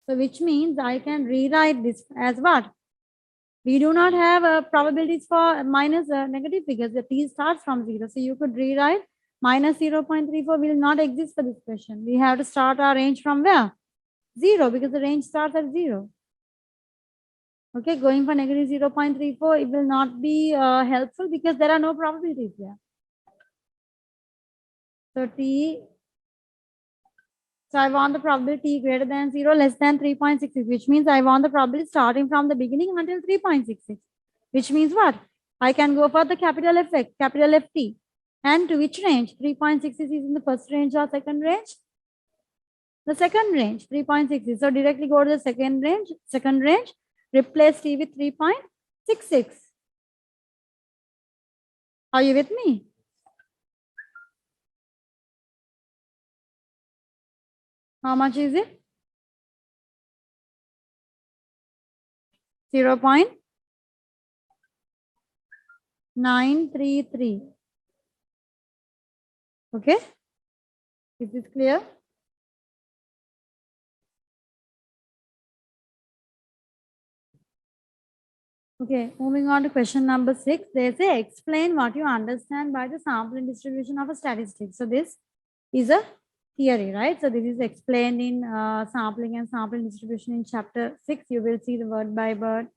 So which means I can rewrite this as what? We do not have probabilities for minus negative figures. The t starts from 0. So you could rewrite minus 0.34 will not exist for this question. We have to start our range from where? 0, because the range starts at 0. Okay, going for negative 0.34, it will not be helpful because there are no probabilities there. So t, so I want the probability greater than 0, less than 3.66, which means I want the probability starting from the beginning until 3.66, which means what? I can go for the capital F, capital FT. And to which range? 3.66 is in the first range or second range? The second range, 3.66. So directly go to the second range, replace t with 3.66. Are you with me? How much is it? 0.933. Okay. Is this clear? Okay, moving on to question number 6. They say explain what you understand by the sampling distribution of a statistic. So this is a theory, right? So this is explained in sampling and sampling distribution in chapter 6. You will see the word by word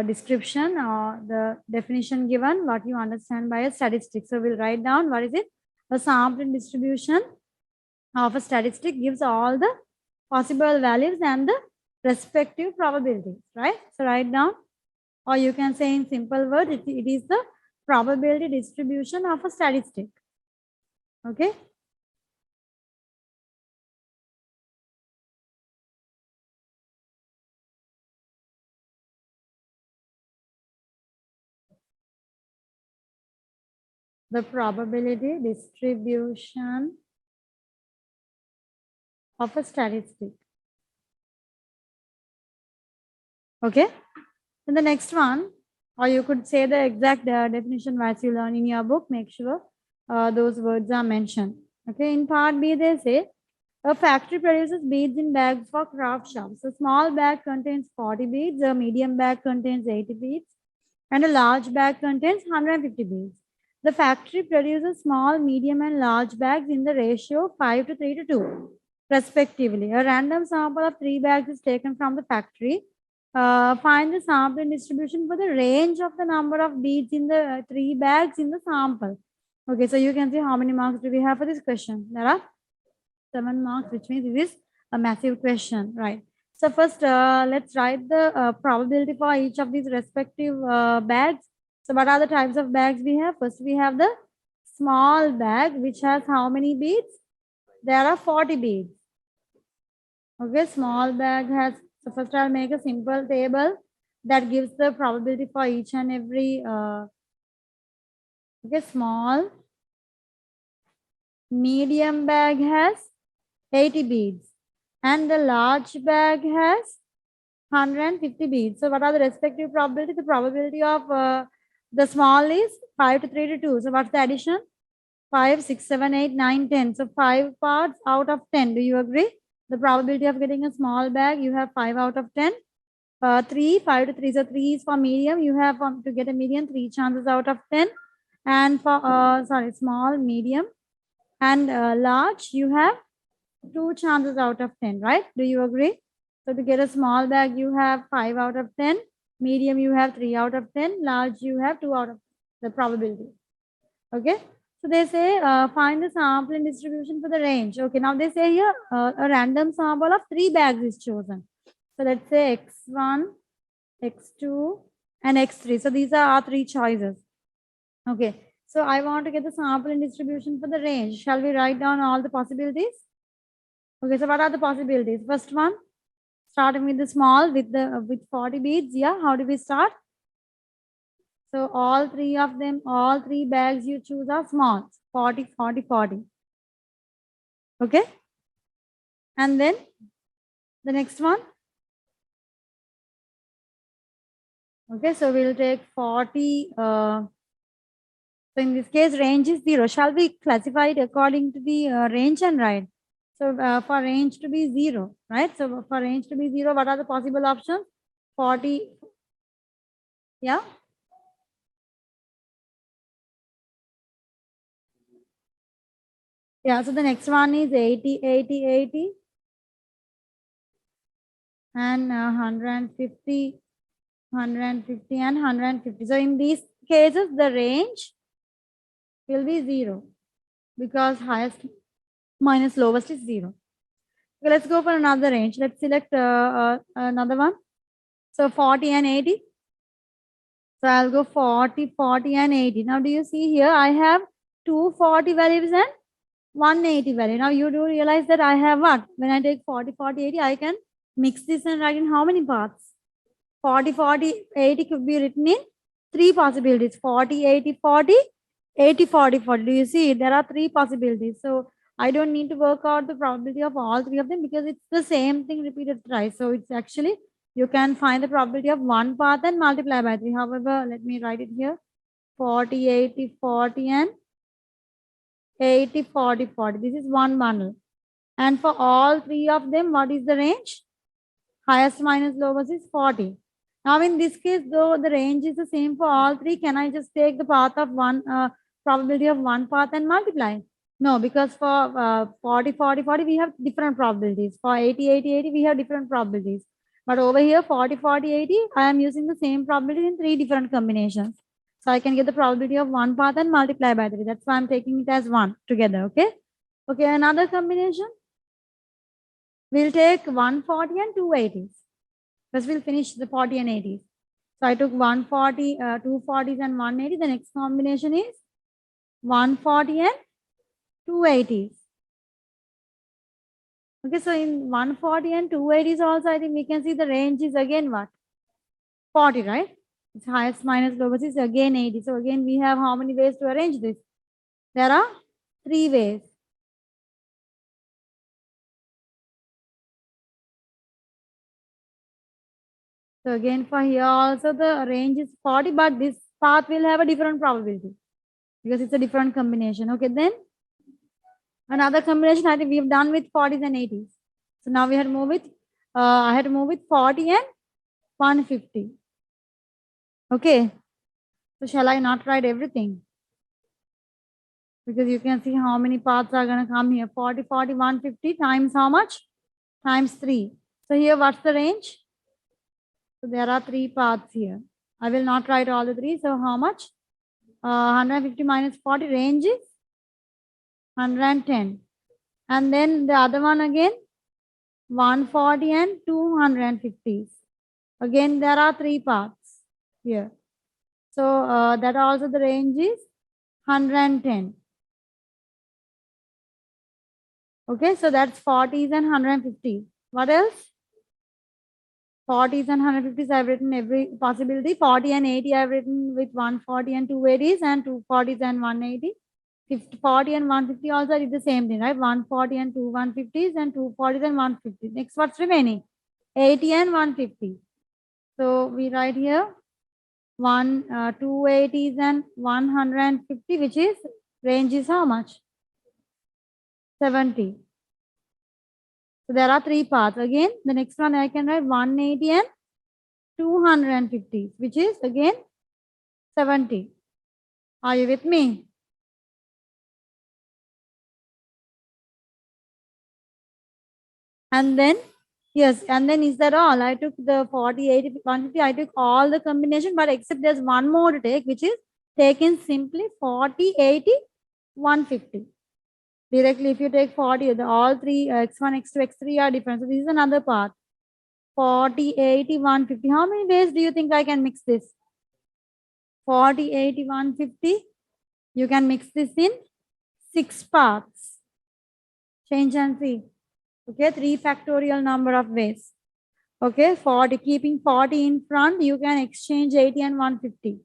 description or the definition given, what you understand by a statistic. So we'll write down what is it? A sampling distribution of a statistic gives all the possible values and the respective probabilities, right? So write down, or you can say in simple words, it is the probability distribution of a statistic. Okay. The probability distribution of a statistic. Okay. And the next one, or you could say the exact definition as you learn in your book. Make sure those words are mentioned. Okay. In part B, they say a factory produces beads in bags for craft shops. A small bag contains 40 beads, a medium bag contains 80 beads, and a large bag contains 150 beads. The factory produces small, medium, and large bags in the ratio 5 to 3 to 2, respectively. A random sample of 3 bags is taken from the factory. Find the sampling distribution for the range of the number of beads in the 3 bags in the sample. Okay, so you can see how many marks do we have for this question. There are 7 marks, which means it is a massive question, right? So first, let's write the probability for each of these respective bags. So what are the types of bags we have? First, we have the small bag, which has how many beads? There are 40 beads. Okay, small bag has, so first I'll make a simple table that gives the probability for each and every, okay, small, medium bag has 80 beads and the large bag has 150 beads. So what are the respective probability? The probability of the small is 5 to 3 to 2. So what's the addition? 5, 6, 7, 8, 9, 10. So 5 parts out of 10. Do you agree? The probability of getting a small bag, you have 5 out of 10. 3, 5 to 3. So 3 is for medium. You have to get a medium, 3 chances out of 10. And for, small, medium, and large, you have 2 chances out of 10, right? Do you agree? So to get a small bag, you have 5 out of 10. Medium, you have 3 out of 10. Large, you have 2 out of the probability. Okay. So they say find the sampling distribution for the range. Okay. Now they say here a random sample of 3 bags is chosen. So let's say X1, X2, and X3. So these are our 3 choices. Okay. So I want to get the sampling distribution for the range. Shall we write down all the possibilities? Okay, so what are the possibilities? First one, starting with the small with 40 beads. Yeah, how do we start? So all 3 of them, all 3 bags you choose are small. 40, 40, 40. Okay. And then the next one. Okay, so we'll take 40. So in this case, range is 0. Shall we classify it according to the range and right? So for range to be 0, right? So for range to be 0, what are the possible options? 40, yeah? Yeah, so the next one is 80, 80, 80, and 150, 150, and 150. So in these cases, the range will be 0 because highest minus lowest is 0. Okay, let's go for another range. Let's select another one. So 40 and 80. So I'll go 40, 40, and 80. Now, do you see here? I have 240 values and 180 value. Now, you do realize that I have what? When I take 40, 40, 80, I can mix this and write in how many parts? 40, 40, 80 could be written in three possibilities. 40, 80, 40, 80, 40, 40. Do you see? There are three possibilities. So I don't need to work out the probability of all three of them because it's the same thing repeated thrice. So it's actually, you can find the probability of one path and multiply by 3. However, let me write it here. 40, 80, 40, and 80, 40, 40. This is one bundle. And for all three of them, what is the range? Highest minus lowest is 40. Now, in this case, though the range is the same for all three, can I just take the path of one, probability of one path and multiply? No, because for 40, 40, 40, we have different probabilities. For 80, 80, 80, we have different probabilities. But over here, 40, 40, 80, I am using the same probability in three different combinations. So I can get the probability of one path and multiply by 3. That's why I'm taking it as 1 together, okay? Okay, another combination. We'll take 140 and 280s. First, we'll finish the 40 and 80s. So I took 140, 240s and 180. The next combination is 140 and 280s. Okay, so in 140 and 280s also, I think we can see the range is again what? 40, right? It's highest minus lowest is again 80. So again, we have how many ways to arrange this? There are three ways. So again, for here also the range is 40, but this path will have a different probability because it's a different combination. Okay, then another combination I think we've done with 40s and 80s. So now we had to move with, I had to move with 40 and 150. Okay. So shall I not write everything? Because you can see how many paths are going to come here. 40, 40, 150 times how much? Times 3. So here what's the range? So there are three paths here. I will not write all the three. So how much? 150 minus 40 range is 110. And then the other one again, 140 and 250. Again, there are three paths here. So that also the range is 110. Okay, so that's 40s and 150. What else? 40s and 150s I've written every possibility. 40 and 80 I've written with 140 and 280s and 240s and 180. 50, 40 and 150 also did the same thing, right? 140 and 150s and 240s and 150. Next, what's remaining? 80 and 150. So we write here 280s and 150, which is range is how much? 70. So there are three paths. Again, the next one I can write 180 and 250, which is again 70. Are you with me? And then, yes, and then is that all? I took the 40, 80, 150, I took all the combination, but except there's one more to take, which is taken simply 40, 80, 150. Directly, if you take 40, all three, x1, x2, x3 are different. So this is another part. 40, 80, 150. How many ways do you think I can mix this? 40, 80, 150. You can mix this in 6 parts. Change and see. Okay, 3 factorial number of ways. Okay, 40, keeping 40 in front, you can exchange 80 and 150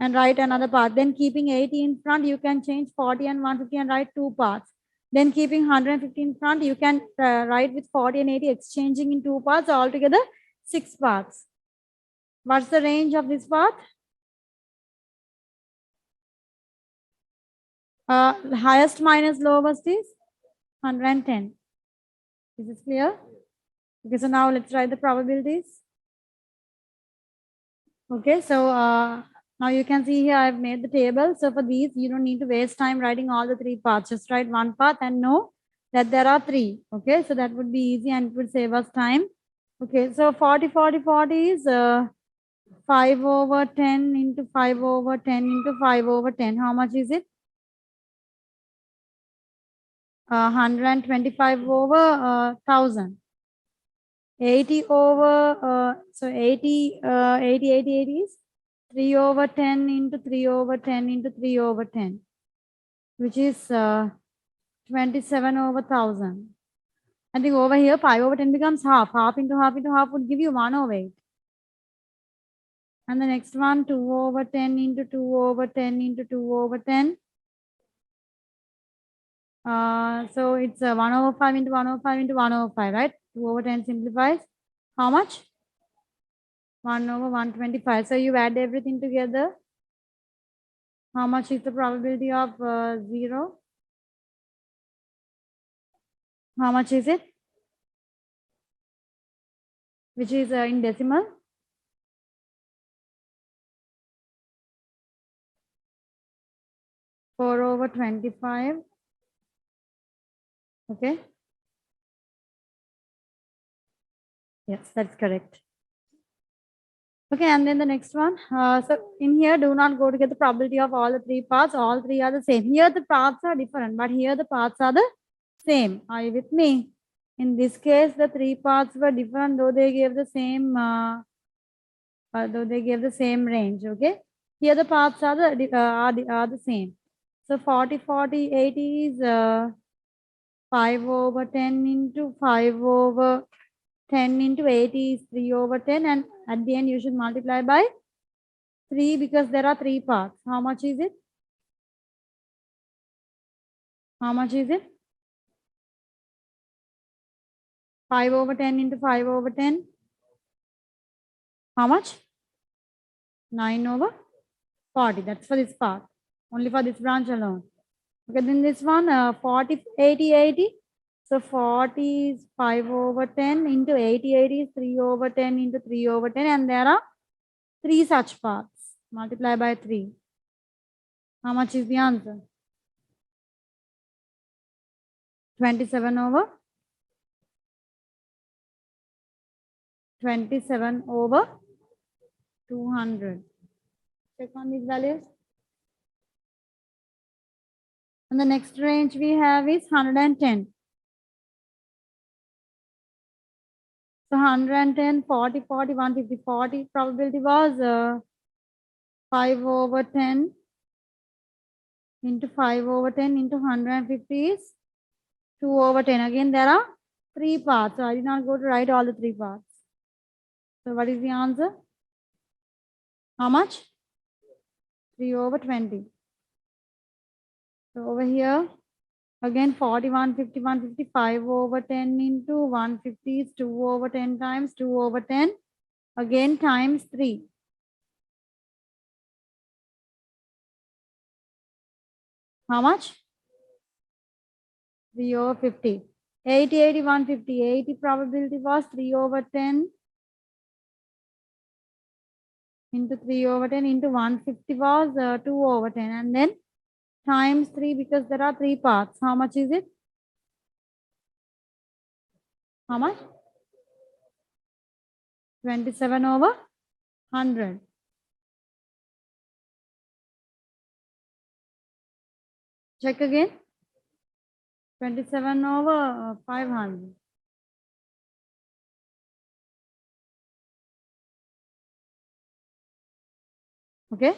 and write another part. Then keeping 80 in front, you can change 40 and 150 and write 2 parts. Then keeping 150 in front, you can write with 40 and 80 exchanging in 2 parts, altogether 6 parts. What's the range of this path? Highest minus lowest is 110. Is this clear? Okay, so now let's write the probabilities. Okay, so now you can see here I've made the table. So for these, you don't need to waste time writing all the three paths. Just write one path and know that there are three. Okay, so that would be easy and it would save us time. Okay, so 40, 40, 40 is 5 over 10 into 5 over 10 into 5 over 10. How much is it? 125 over 1000. 80 over, so 80, 80, 80, 80 is 3 over 10 into 3 over 10 into 3 over 10, which is 27 over 1000. I think over here 5 over 10 becomes half. Half into half into half would give you 1 over 8. And the next one 2 over 10 into 2 over 10 into 2 over 10. So it's 1 over 5 into 1 over 5 into 1 over 5, right? 2 over 10 simplifies. How much? 1 over 125. So you add everything together. How much is the probability of 0? How much is it? Which is in decimal? 4 over 25. Okay. Yes, that's correct. Okay, and then the next one. So in here, do not go to get the probability of all the three paths. All three are the same. Here the paths are different, but here the paths are the same. Are you with me? In this case, the three paths were different, though they gave the same range. Okay. Here the paths are the same. So 40, 40, 80 is 5 over 10 into 5 over 10 into 80 is 3 over 10. And at the end, you should multiply by 3 because there are three paths. How much is it? How much is it? 5 over 10 into 5 over 10. How much? 9 over 40. That's for this part. Only for this branch alone. Okay, then this one 40, 80, 80. So 40 is 5 over 10 into 80, 80 is 3 over 10 into 3 over 10. And there are three such paths. Multiply by 3. How much is the answer? 27 over 200. Check on these values. And the next range we have is 110. So 110, 40, 40, 150, 40 probability was 5 over 10 into 5 over 10 into 150 is 2 over 10. Again, there are three parts. So I did not go to write all the three parts. So what is the answer? How much? 3 over 20. So over here, again 40, 150, 155 over 10 into 150 is 2 over 10 times 2 over 10. Again times 3. How much? 3 over 50. 80, 80, 150. 80 probability was 3 over 10 into 3 over 10 into 150 was 2 over 10. And then times 3 because there are three parts. How much is it? How much? 27 over 100. Check again. 27 over 500. Okay.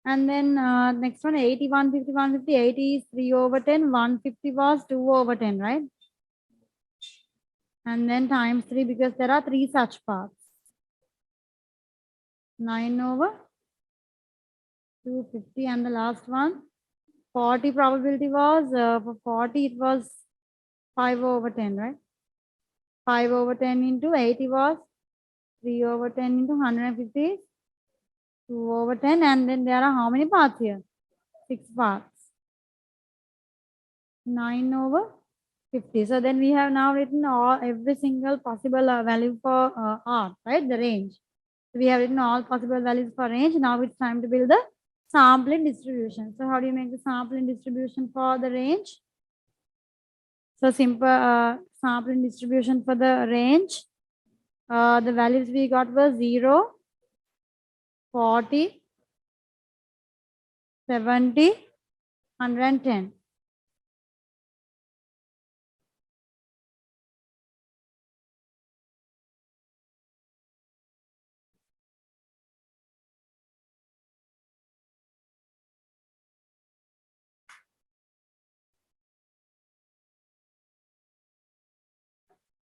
And then next one 80, 150, 150. 80 is 3 over 10. 150 was 2 over 10, right? And then times 3 because there are three such parts. 9 over 250. And the last one 40 probability was for 40 it was 5 over 10, right? 5 over 10 into 80 was 3 over 10 into 150, 2 over 10, and then there are how many parts here? 6 parts. 9 over 50. So then we have now written every single possible value for R, right? The range. So we have written all possible values for range. Now it's time to build the sampling distribution. So how do you make the sampling distribution for the range? So simple sampling distribution for the range. The values we got were 0, 40, 70, 110.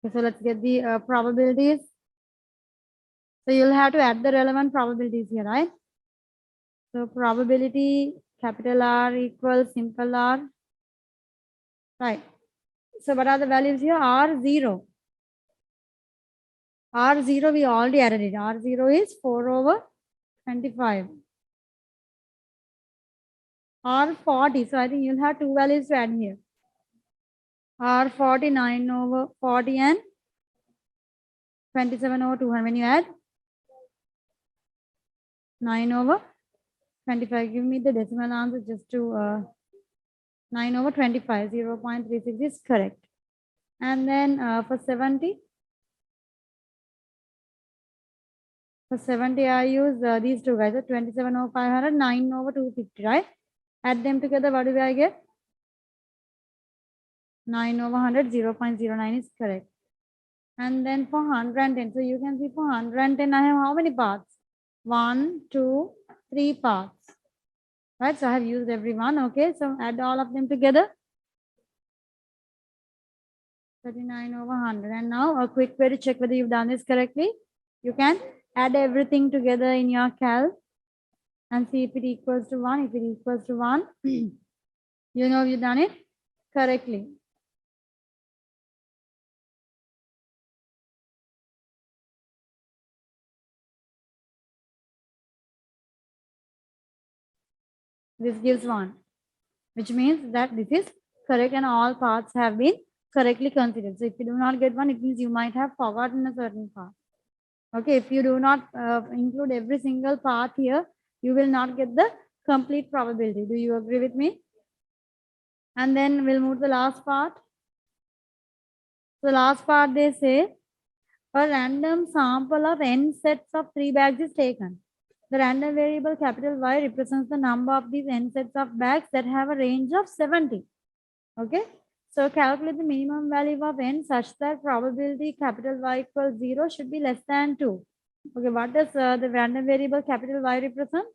Okay, so let's get the probabilities. So you'll have to add the relevant probabilities here, right? So probability capital R equals simple R, right? So what are the values here? R0. R0 we already added it. R0 is 4 over 25. R40. So I think you'll have two values to add here. R40, 9 over 40 and 27 over 200. When you add 9 over 25, give me the decimal answer just to 9 over 25, 0.36 is correct. And then for 70, I use these two guys, 27 over 500, 9 over 250, right? Add them together, what do I get? 9 over 100, 0.09 is correct. And then for 110, so you can see for 110, I have how many parts? 1, 2, 3 parts. Right, so I have used every one. Okay, so add all of them together. 39 over 100. And now a quick way to check whether you've done this correctly. You can add everything together in your cal and see if it equals to 1. If it equals to 1, you know you've done it correctly. This gives 1, which means that this is correct and all parts have been correctly considered. So if you do not get 1, it means you might have forgotten a certain part. Okay, if you do not include every single part here, you will not get the complete probability. Do you agree with me? And then we'll move to the last part. The last part they say a random sample of n sets of 3 bags is taken. The random variable capital Y represents the number of these n sets of bags that have a range of 70. Okay, so calculate the minimum value of n such that probability capital Y equals 0 should be less than 2. Okay, what does the random variable capital Y represent?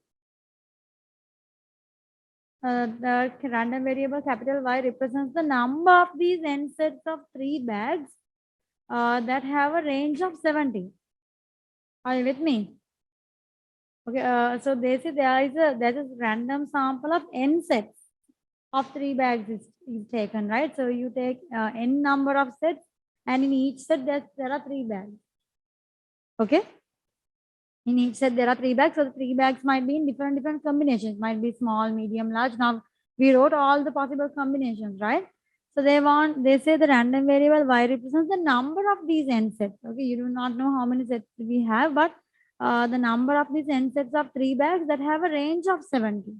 The random variable capital Y represents the number of these n sets of 3 bags that have a range of 70. Are you with me? Okay, so they say there is a random sample of n sets of 3 bags is taken, right? So you take n number of sets, and in each set there are 3 bags. Okay. In each set, there are 3 bags. So the 3 bags might be in different combinations. Might be small, medium, large. Now we wrote all the possible combinations, right? So they say the random variable Y represents the number of these n sets. Okay, you do not know how many sets we have, but the number of these n sets of 3 bags that have a range of 70.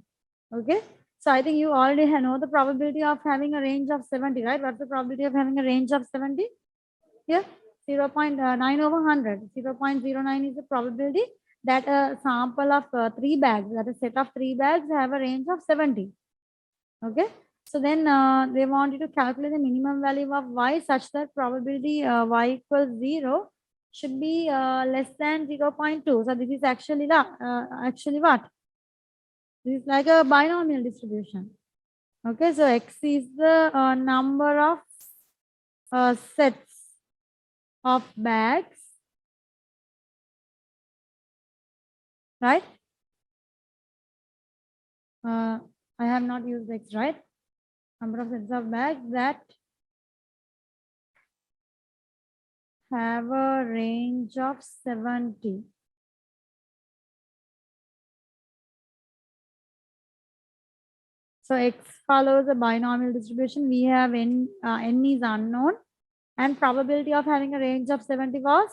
Okay, so I think you already know the probability of having a range of 70, right? What's the probability of having a range of 70? Here, 0.9 over 100. 0.09 is the probability that a sample of 3 bags, that a set of 3 bags have a range of 70. Okay. So then they want you to calculate the minimum value of Y such that probability Y equals 0 should be less than 0.2. So this is actually what? This is like a binomial distribution. Okay. So X is the number of sets of bags, right? I have not used X, right? Number of sets of bags that have a range of 70. So X follows a binomial distribution. We have n is unknown, and probability of having a range of 70 was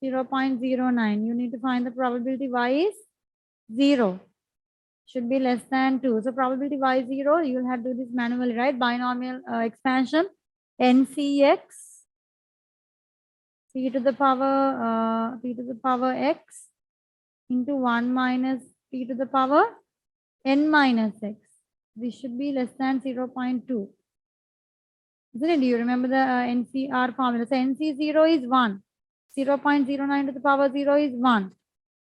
0.09. You need to find the probability y is 0. Should be less than 2. So probability y is 0. You'll have to do this manually, right? Binomial expansion. NCX t to the power x into 1 minus t to the power n minus x. This should be less than 0.2. Isn't it? Do you remember the NCR formula? So NC0 is 1. 0.09 to the power 0 is 1.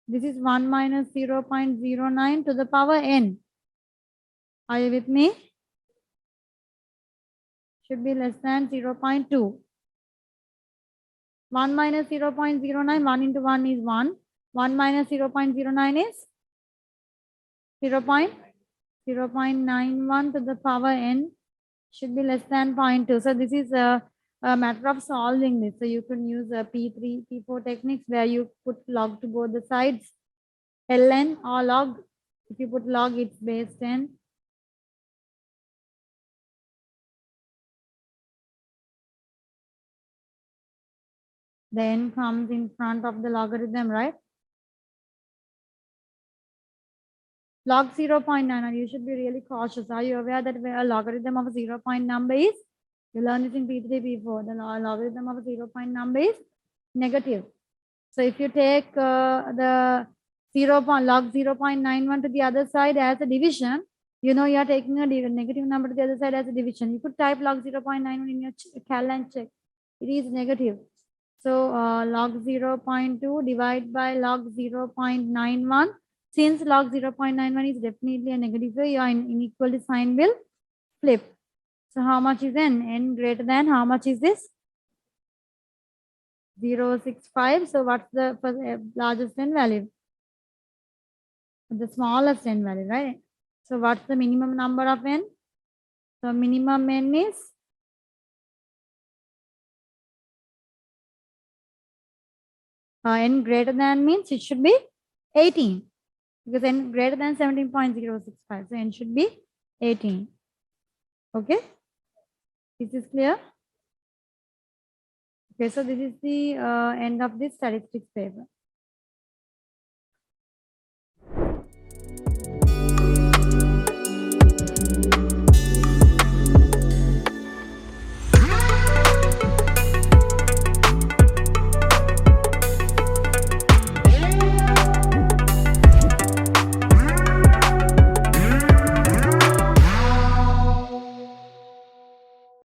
This is 1 minus 0.09 to the power n. Are you with me? Should be less than 0.2. 1 minus 0.09, 1 into 1 is 1. 1 minus 0.09 is 0.91 to the power n, should be less than 0.2. So this is a matter of solving this. So you can use a P3, P4 techniques where you put log to both the sides, ln or log. If you put log, it's base 10. The n comes in front of the logarithm, right? Log 0.9, you should be really cautious. Are you aware that a logarithm of a 0 point number is, you learn this in P3, P4, the logarithm of a 0 point number is negative. So if you take the log 0.91 to the other side as a division, you know you are taking a negative number to the other side as a division. You could type log 0.91 in your cal and check. It is negative. So log 0.2 divided by log 0.91. Since log 0.91 is definitely a negative, so your inequality sign will flip. So how much is n? N greater than, how much is this? 0.65. So what's the largest n value? The smallest n value, right? So what's the minimum number of n? So minimum n is n greater than means it should be 18. Because n greater than 17.065. So n should be 18. Okay. Is this clear? Okay, so this is the end of this statistics paper.